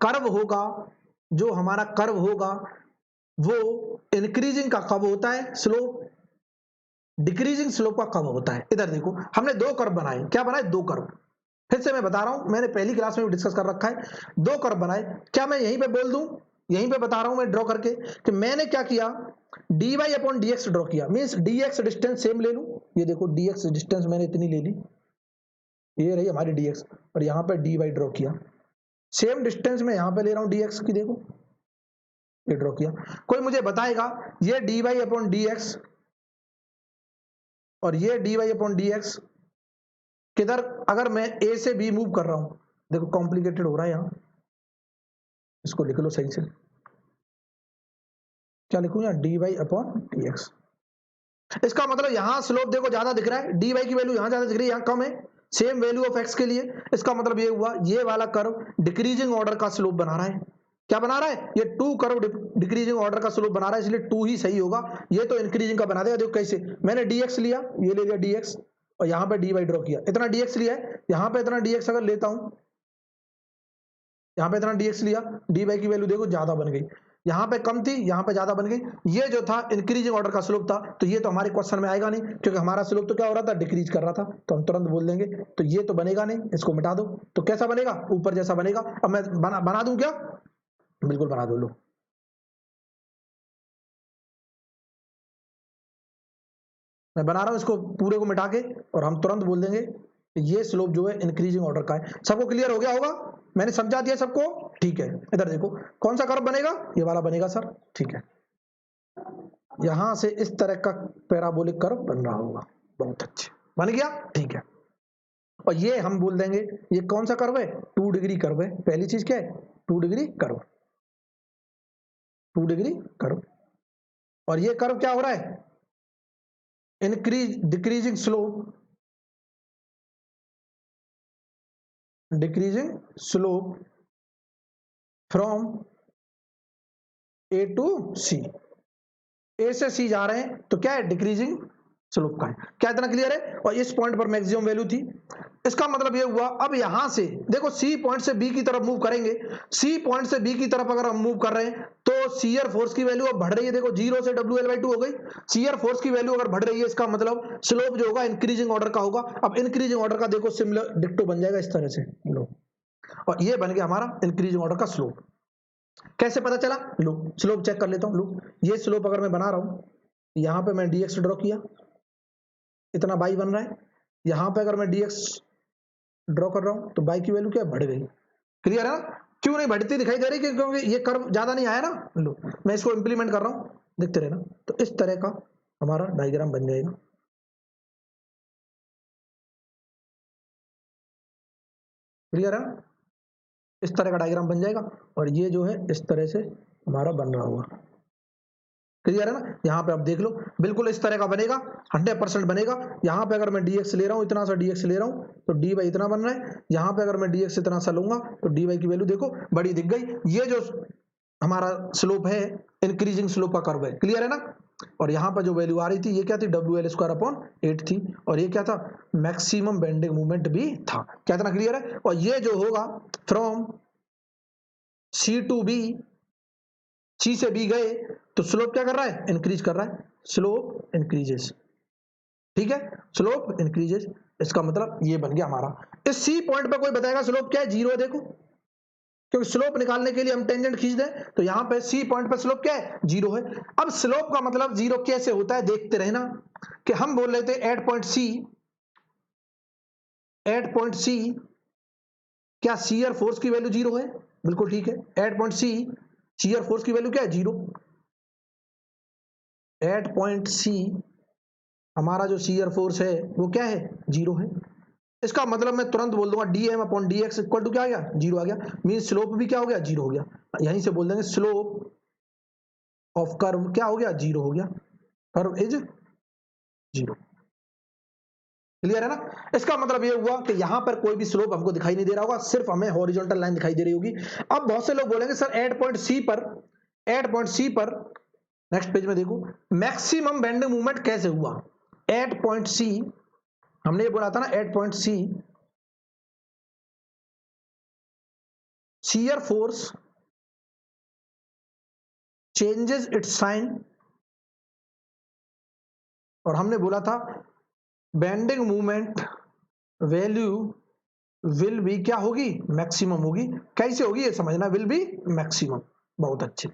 कर्व होगा, जो हमारा कर्व होगा वो इंक्रीजिंग का कब होता है स्लोप, डिक्रीजिंग स्लोप का कब होता है। इधर देखो हमने 2 कर्व बनाए, क्या बनाए 2 कर्व, फिर से मैं बता रहा हूं, मैंने पहली क्लास में भी डिस्कस कर रखा है। 2 कर्व बनाए, क्या मैं यहीं पे बोल दूं, यहीं पे बता रहा हूं मैं ड्रॉ करके कि मैंने क्या किया dy अपॉन dx ड्रॉ किया, मींस dx डिस्टेंस सेम ले लूं, ये देखो dx डिस्टेंस मैंने इतनी ले ली, ये रही हमारी dx, और यहां पे dy ड्रॉ किया, सेम डिस्टेंस में यहां पे ले रहा हूं dx की, देखो ये ड्रॉ किया। कोई मुझे बताएगा ये dy अपॉन dx और ये dy अपॉन dx किधर, अगर मैं ए से बी मूव कर रहा हूं, देखो कॉम्प्लिकेटेड हो रहा है यहां, इसको लिख लो सही से, क्या लिखूं यहां dy अपॉन dx। इसका मतलब यहां स्लोप देखो ज्यादा दिख रहा है, dy की वैल्यू यहां ज्यादा दिख रही है, यहां कम है, सेम वैल्यू ऑफ x के लिए। इसका मतलब ये हुआ ये वाला कर्व डिक्रीजिंग ऑर्डर का स्लोप बना रहा है। क्या बना रहा है? ये 2 कर्व डिक्रीजिंग ऑर्डर का स्लोप बना रहा है, इसलिए 2 ही सही होगा। ये तो इंक्रीजिंग का बना देगा। देखो कैसे, मैंने dx लिया, ये ले लिया dx और यहां पे dy ड्रॉ किया, इतना dx लिया है, यहां पे इतना dx अगर लेता हूं, यहां पे इतना dx लिया, dy की वैल्यू देखो ज्यादा बन गई, यहां पे कम थी यहां पे ज्यादा बन गई। ये जो था इंक्रीजिंग ऑर्डर का स्लोप था, तो ये तो हमारे क्वेश्चन में आएगा नहीं, क्योंकि हमारा स्लोप तो क्या हो रहा था डिक्रीज कर रहा था, तो हम तुरंत बोल देंगे तो ये तो बनेगा नहीं, इसको मिटा दो। तो कैसा बनेगा? ऊपर जैसा बनेगा। अब मैं बना दूं क्या? बिल्कुल बना दो लो। मैं बना रहा हूं इसको पूरे को मिटा के, और हम तुरंत बोल देंगे कि ये स्लोप जो है इंक्रीजिंग ऑर्डर का है। सबको क्लियर हो गया होगा? मैंने समझा दिया सबको? ठीक है, इधर देखो कौन सा कर्व बनेगा, ये वाला बनेगा सर। ठीक है, यहां से इस तरह का पैराबोलिक कर्व बन रहा होगा। बहुत अच्छे, बन गया। ठीक है, और ये हम बोल देंगे ये कौन सा कर्व है, 2 डिग्री कर्व है। पहली चीज क्या है, 2 डिग्री कर्व, 2 डिग्री कर्व। और ये कर्व क्या हो रहा है, decreasing slope, decreasing slope from A to C. A से सी जा रहे हैं तो क्या है, डिक्रीजिंग स्लोप का है। क्या इतना क्लियर है? और इस पॉइंट पर मैक्सिमम वैल्यू थी। इसका मतलब ये हुआ, अब यहां से देखो सी पॉइंट से बी की तरफ मूव करेंगे, सी पॉइंट से बी की तरफ अगर हम मूव कर रहे हैं तो शियर फोर्स की वैल्यू अब बढ़ रही है। देखो 0 से WL/2 हो गई। शियर फोर्स की वैल्यू अगर बढ़ रही है, इसका मतलब स्लोप जो होगा इंक्रीजिंग ऑर्डर का होगा। अब इंक्रीजिंग ऑर्डर का देखो सिमिलर डिक्टो बन जाएगा इस तरह से, लो, और ये बन गया हमारा इंक्रीजिंग ऑर्डर का स्लोप। कैसे पता चला, लो स्लोप चेक कर लेता हूं। लो, ये स्लोप अगर मैं बना रहा हूं, यहां पे मैं dx ड्रॉ किया, इतना बाई बन रहा है। यहां पे अगर मैं dx ड्रॉ कर रहा हूं तो बाई की वैल्यू क्या बढ़ गई। क्लियर है ना? क्यों नहीं बढ़ती दिखाई दे रही, क्योंकि ये कर्व ज्यादा नहीं आया ना। लो, मैं इसको इंप्लीमेंट कर रहा हूं, देखते रहना। तो इस तरह का हमारा डायग्राम बन जाएगा। क्लियर है ना? इस तरह का डायग्राम बन जाएगा, और ये जो है इस तरह से हमारा बन रहा होगा। क्लियर है ना? यहाँ पे आप देख लो, बिल्कुल इस तरह का बनेगा, 100% बनेगा। यहाँ पे अगर मैं dx ले रहा हूँ, इतना सा dx ले रहा हूँ, तो dy इतना बन रहा है। यहाँ पे अगर मैं dx इतना सा लूंगा तो dy की वैल्यू देखो बड़ी दिख गई। ये जो हमारा स्लोप है इंक्रीजिंग स्लोप का कर्व है। क्लियर है ना? और यहाँ पर जो वैल्यू आ रही थी ये क्या थी, WL²/8 थी, और ये क्या था, मैक्सिमम बेंडिंग मूवमेंट भी था। क्या इतना क्लियर है? और ये जो होगा फ्रॉम C टू B, सी से बी गए तो स्लोप क्या कर रहा है, इंक्रीज कर रहा है, स्लोप इंक्रीजेस। ठीक है, स्लोप इंक्रीजेस, इसका मतलब ये बन गया हमारा। इस सी पॉइंट पर कोई बताएगा स्लोप क्या है, 0 है। देखो, क्योंकि स्लोप निकालने के लिए हम टेंजेंट खींच दें तो यहां पे सी पॉइंट पर स्लोप क्या है, 0 है। अब स्लोप का मतलब 0 कैसे होता है, देखते रहना। कि हम बोल रहे थे एट पॉइंट सी, क्या शियर फोर्स की वैल्यू 0 है? बिल्कुल ठीक है, at point C shear force की वैल्यू क्या है, 0। एट पॉइंट सी हमारा जो शियर फोर्स है वो क्या है, 0 है। इसका मतलब मैं तुरंत बोल दूंगा dm/dx इक्वल टू क्या आ गया, 0 आ गया। मीन स्लोप भी क्या हो गया, 0 हो गया। यहीं से बोल देंगे स्लोप ऑफ कर्व क्या हो गया, 0 हो गया। Curve is 0। क्लियर है ना? इसका मतलब ये हुआ कि यहां पर कोई भी स्लोप हमको दिखाई नहीं दे रहा होगा, सिर्फ हमें हॉरिजॉन्टल लाइन दिखाई दे रही होगी। अब बहुत से लोग बोलेंगे सर एट पॉइंट सी पर नेक्स्ट पेज में देखो मैक्सिमम बेंडिंग मूवमेंट कैसे हुआ। एट पॉइंट सी हमने ये बोला था ना, at point C shear force changes its sign, और हमने बोला था bending movement value will be क्या होगी, मैक्सिमम होगी। कैसे होगी ये समझना, विल बी मैक्सिमम। बहुत अच्छे।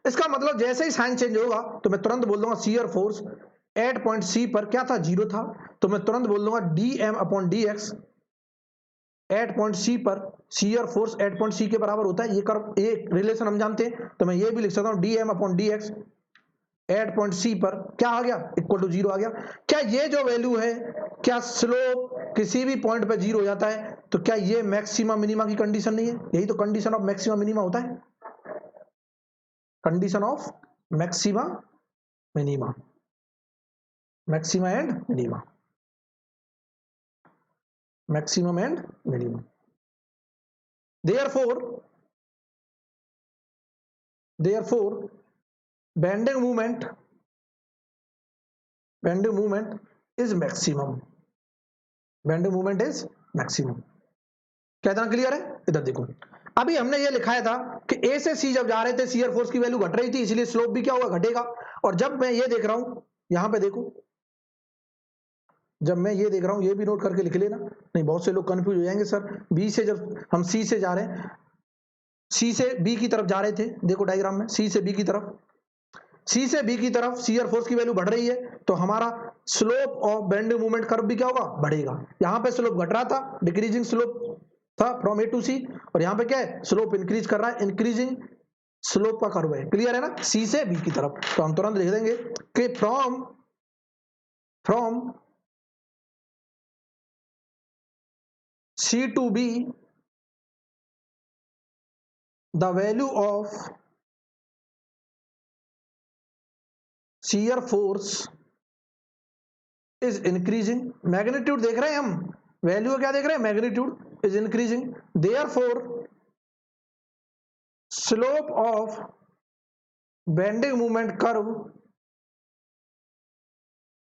इसका मतलब जैसे ही साइन चेंज होगा तो मैं तुरंत बोल दूंगा shear force at point C पर क्या था, 0 था, तो मैं तुरंत बोल दूंगा dm/dx एट पॉइंट सी पर shear force at point C के बराबर होता है। ये कर्व, ये रिलेशन हम जानते हैं, तो मैं ये भी लिख सकता हूं dm/dx एट पॉइंट सी पर क्या आ गया, इक्वल टू 0 आ गया। क्या ये जो वैल्यू है, क्या स्लोप किसी भी पॉइंट पर 0 हो जाता है, तो क्या ये मैक्सिमा मिनिमा की कंडीशन नहीं है? यही तो कंडीशन ऑफ मैक्सिमा मिनिमा होता है, condition of maxima minima, maxima and minima, maximum and minimum. therefore bending movement is maximum, bending movement is maximum। क्या इतना क्लियर है? इधर देखो, अभी हमने ये लिखाया था कि ए से सी जब जा रहे थे शियर फोर्स की वैल्यू घट रही थी, इसलिए स्लोप भी क्या होगा, घटेगा। और जब मैं ये देख रहा हूं, यहां पे देखो, जब मैं ये देख रहा हूं, ये भी नोट करके लिख लेना, नहीं बहुत से लोग कंफ्यूज हो जाएंगे सर, बी से जब हम सी से जा रहे हैं, सी से बी की तरफ जा रहे थे, देखो डायग्राम में सी से बी की तरफ, सी से बी की तरफ शियर फोर्स की वैल्यू बढ़ रही है, तो हमारा slope of bending movement curve भी क्या होगा, बढ़ेगा। यहां पे स्लोप घट रहा था, डिक्रीजिंग स्लोप था फ्रॉम ए टू सी, और यहां पे क्या है, स्लोप इंक्रीज कर रहा है, इंक्रीजिंग स्लोप का कर्व है। क्लियर है ना, सी से बी की तरफ। तो हम तुरंत लिख देंगे कि from C to B the value of shear force is increasing। Magnitude देख रहे हैं हम, वैल्यू क्या देख रहे हैं, magnitude is increasing, therefore slope of bending movement curve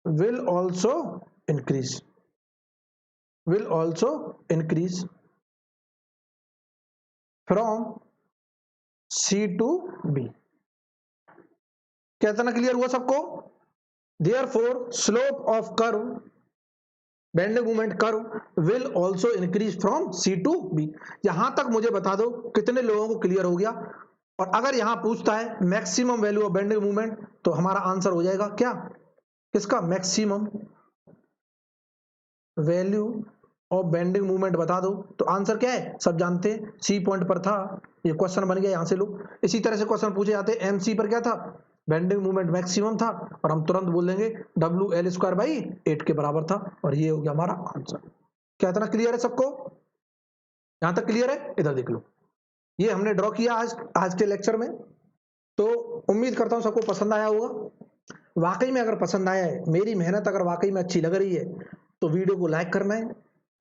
will also increase, will also increase from C to B। क्या इतना क्लियर हुआ सबको? Therefore slope of curve bending movement curve will also increase from C to B. यहां तक मुझे बता दो कितने लोगों को क्लियर हो गया। और अगर यहां पूछता है maximum value of bending movement, तो हमारा आंसर हो जाएगा क्या, किसका, maximum value of bending movement बता दो। तो आंसर क्या है, सब जानते हैं, सी पॉइंट पर था, ये क्वेश्चन बन गया, यहां से लो। इसी तरह से क्वेश्चन पूछे जाते हैं, एमसी पर क्या था, बेंडिंग मूवमेंट मैक्सिमम था, और हम तुरंत बोल देंगे डब्ल्यू एल स्क्वायर बाई 8 के बराबर था, और ये हो गया हमारा आंसर। क्या इतना क्लियर है सबको, यहां तक क्लियर है? इधर देख लो, ये हमने ड्रॉ किया आज के लेक्चर में। तो उम्मीद करता हूं सबको पसंद आया होगा। वाकई में अगर पसंद आया है, मेरी मेहनत अगर वाकई में अच्छी लग रही है, तो वीडियो को लाइक करना है,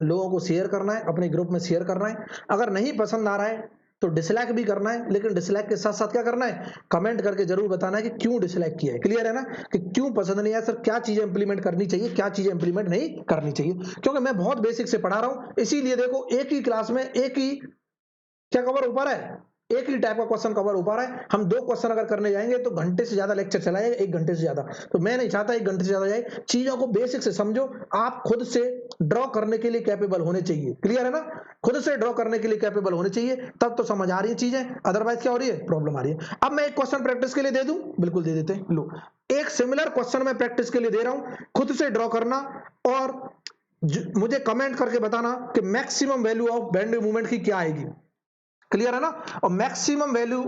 लोगों को शेयर करना है, अपने ग्रुप में शेयर करना है। अगर नहीं पसंद आ रहा है तो डिसलाइक भी करना है, लेकिन डिसलाइक के साथ साथ क्या करना है, कमेंट करके जरूर बताना है कि क्यों डिसलाइक किया है। क्लियर है ना, कि क्यों पसंद नहीं आया, सर क्या चीजें इंप्लीमेंट करनी चाहिए, क्या चीजें इंप्लीमेंट नहीं करनी चाहिए। क्योंकि मैं बहुत बेसिक से पढ़ा रहा हूं, इसीलिए देखो एक ही क्लास में एक ही क्या कवर हो पा रहा है, एक ही टाइप का क्वेश्चन कवर हो पा रहा है। हम 2 क्वेश्चन अगर करने जाएंगे तो घंटे से ज्यादा लेक्चर चला जाएगा, 1 घंटे से ज्यादा। तो मैं नहीं चाहता 1 घंटे से ज्यादा जाए। चीजों को बेसिक से समझो, आप खुद से ड्रॉ करने के लिए कैपेबल होने चाहिए। क्लियर है ना, खुद से ड्रॉ करने के लिए कैपेबल होने चाहिए, तब तो समझ आ रही है चीजें, अदरवाइज क्या हो रही है, प्रॉब्लम आ रही है। अब मैं एक क्वेश्चन प्रैक्टिस के लिए दे दूं, बिल्कुल दे देते हैं, लो एक सिमिलर क्वेश्चन मैं प्रैक्टिस के लिए दे रहा हूं, खुद से ड्रॉ करना, और मुझे कमेंट करके बताना कि maximum value of bending movement की क्या आएगी। क्लियर है ना, और maximum value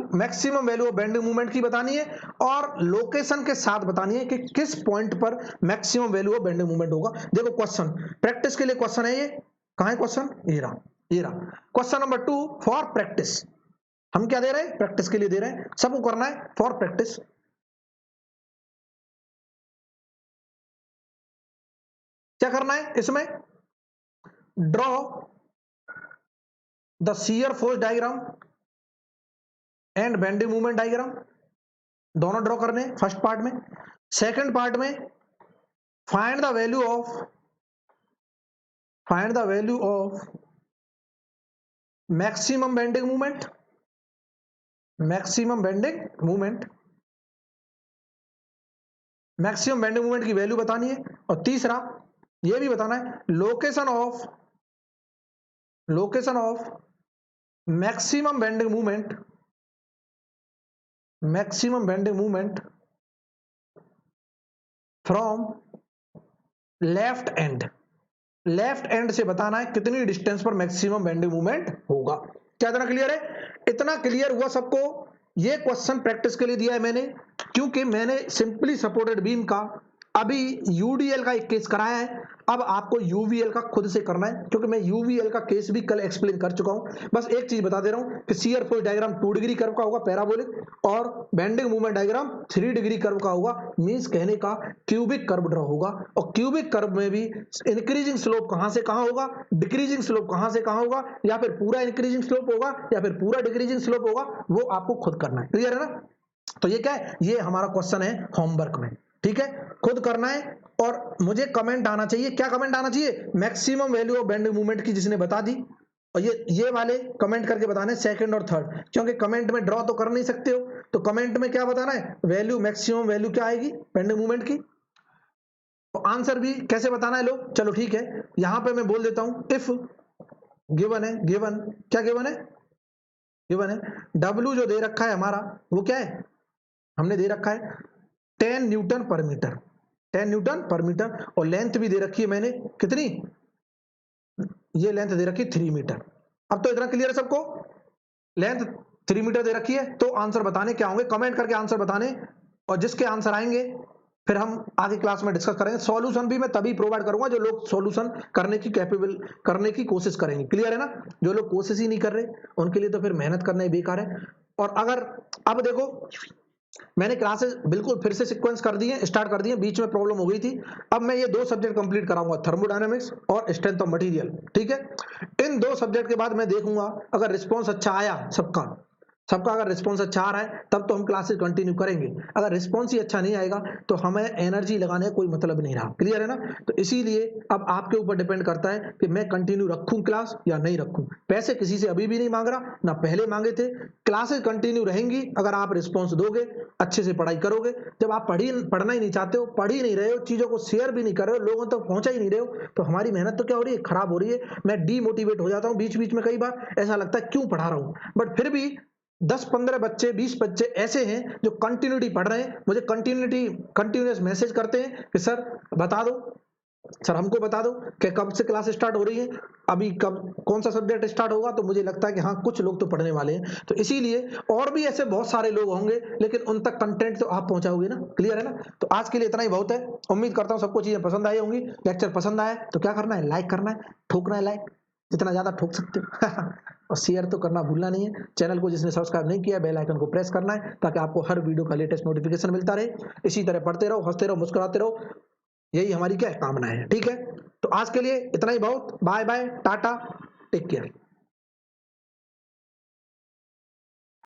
of bending movement की बतानी है, और लोकेशन के साथ बतानी है कि किस पॉइंट पर maximum value of bending movement होगा। देखो क्वेश्चन प्रैक्टिस के लिए क्वेश्चन है, ये कहां है क्वेश्चन, ये रहा, ये रहा क्वेश्चन नंबर 2 फॉर प्रैक्टिस। हम क्या दे रहे हैं, प्रैक्टिस के लिए दे रहे हैं, सबको करना है फॉर प्रैक्टिस। क्या करना है इसमें, draw the shear force diagram and bending movement diagram, दोनों ड्रॉ करने फर्स्ट पार्ट में। सेकंड पार्ट में find the value of maximum bending movement, maximum bending movement, maximum bending movement की वैल्यू बतानी है। और तीसरा ये भी बताना है location of maximum bending movement, maximum bending movement from left and, left and से बताना है कितनी डिस्टेंस पर मैक्सिमम बेंडिंग मूवमेंट होगा। क्या इतना क्लियर है, इतना क्लियर हुआ सबको? ये क्वेश्चन प्रैक्टिस के लिए दिया है मैंने, क्योंकि मैंने सिंपली सपोर्टेड बीम का अभी यूडीएल का एक केस कराया है, अब आपको यूवीएल का खुद से करना है, क्योंकि मैं यूवीएल का केस भी कल एक्सप्लेन कर चुका हूं। बस एक चीज बता दे रहा हूं कि shear force diagram 2 degree curve का होगा पैराबोलिक, और bending movement diagram 3 degree curve का होगा, मींस कहने का क्यूबिक कर्व ड्रॉ होगा। और क्यूबिक कर्व में भी इंक्रीजिंग स्लोप कहां से कहां होगा, डिक्रीजिंग स्लोप कहां से कहां होगा, या फिर पूरा इंक्रीजिंग स्लोप होगा, या फिर पूरा डिक्रीजिंग स्लोप होगा, वो आपको खुद करना है। क्लियर है ना, तो ये क्या है, ये हमारा क्वेश्चन है होमवर्क में, ठीक है, खुद करना है। और मुझे कमेंट आना चाहिए, क्या कमेंट आना चाहिए, maximum value of bending movement की जिसने बता दी, और ये वाले कमेंट करके बताने सेकंड और थर्ड, क्योंकि कमेंट में ड्रॉ तो कर नहीं सकते हो, तो कमेंट में क्या बताना है, वैल्यू, मैक्सिमम वैल्यू क्या आएगी बेंडिंग मूवमेंट की। तो आंसर भी कैसे बताना है लोग, चलो ठीक है, यहां पे मैं बोल देता हूं, इफ गिवन है, गिवन क्या गिवन है, गिवन है डब्ल्यू जो दे रखा है हमारा, वो क्या है, हमने दे रखा है 10 न्यूटन पर मीटर। 10 न्यूटन पर मीटर, और लेंथ भी दे रखी है मैंने कितनी, ये लेंथ दे रखी 3 मीटर। अब तो इतना क्लियर है सबको, लेंथ 3 मीटर दे रखी है। तो आंसर बताने क्या होंगे, कमेंट करके आंसर बताने, और जिसके आंसर आएंगे फिर हम आगे क्लास में डिस्कस करेंगे। सॉल्यूशन भी मैं तभी प्रोवाइड करूंगा जो लोग सॉल्यूशन करने की कैपेबल करने की कोशिश करेंगे। क्लियर है ना, जो लोग कोशिश ही नहीं कर रहे उनके लिए तो फिर मेहनत करना ही बेकार है। और अगर अब देखो मैंने क्लासेस बिल्कुल फिर से सीक्वेंस कर दिए, स्टार्ट कर दिए, बीच में प्रॉब्लम हो गई थी। अब मैं ये 2 सब्जेक्ट कंप्लीट कराऊंगा, थर्मोडायनामिक्स और स्ट्रेंथ ऑफ मटेरियल। ठीक है, इन 2 सब्जेक्ट के बाद मैं देखूंगा अगर रिस्पॉन्स अच्छा आया सबका अगर रिस्पॉन्स अच्छा आ रहा है तब तो हम क्लासेस कंटिन्यू करेंगे। अगर रिस्पॉन्स ही अच्छा नहीं आएगा तो हमें एनर्जी लगाने का कोई मतलब नहीं रहा। क्लियर है ना, तो इसीलिए अब आपके ऊपर डिपेंड करता है कि मैं कंटिन्यू रखूं क्लास या नहीं रखूं। पैसे किसी से अभी भी नहीं मांग रहा, ना पहले मांगे थे। क्लासेस कंटिन्यू रहेंगी अगर आप रिस्पॉन्स दोगे, अच्छे से पढ़ाई करोगे। जब आप पढ़ना ही नहीं चाहते हो, पढ़ ही नहीं रहे हो, चीजों को शेयर भी नहीं कर रहे हो, लोगों तक पहुंचा ही नहीं रहे हो, तो हमारी मेहनत तो क्या हो रही है, खराब हो रही है। मैं डीमोटिवेट हो जाता हूँ बीच बीच में, कई बार ऐसा लगता है क्यों पढ़ा रहा हूँ। बट फिर भी 10-15 बच्चे 20 बच्चे ऐसे हैं जो कंटिन्यूटी पढ़ रहे हैं, मुझे कंटिन्यूस मैसेज करते हैं कि सर बता दो, सर हमको बता दो कि कब से क्लास स्टार्ट हो रही है, अभी कब कौन सा सब्जेक्ट स्टार्ट होगा। तो मुझे लगता है कि हाँ कुछ लोग तो पढ़ने वाले हैं, तो इसीलिए और भी ऐसे बहुत सारे लोग होंगे, लेकिन उन तक कंटेंट तो आप पहुंचाओगे ना। क्लियर है ना, तो आज के लिए इतना ही बहुत है। उम्मीद करता हूँ सबको चीजें पसंद आई होंगी। लेक्चर पसंद आए तो क्या करना है, लाइक करना है, ठोकना है लाइक, जितना ज्यादा ठोक सकते हो और शेयर तो करना भूलना नहीं है। चैनल को जिसने सब्सक्राइब नहीं किया बेल आइकन को प्रेस करना है ताकि आपको हर वीडियो का लेटेस्ट नोटिफिकेशन मिलता रहे। इसी तरह पढ़ते रहो, हंसते रहो, मुस्कुराते रहो, यही हमारी क्या कामना है। ठीक है, तो आज के लिए इतना ही बहुत। बाय बाय, टाटा, टेक केयर।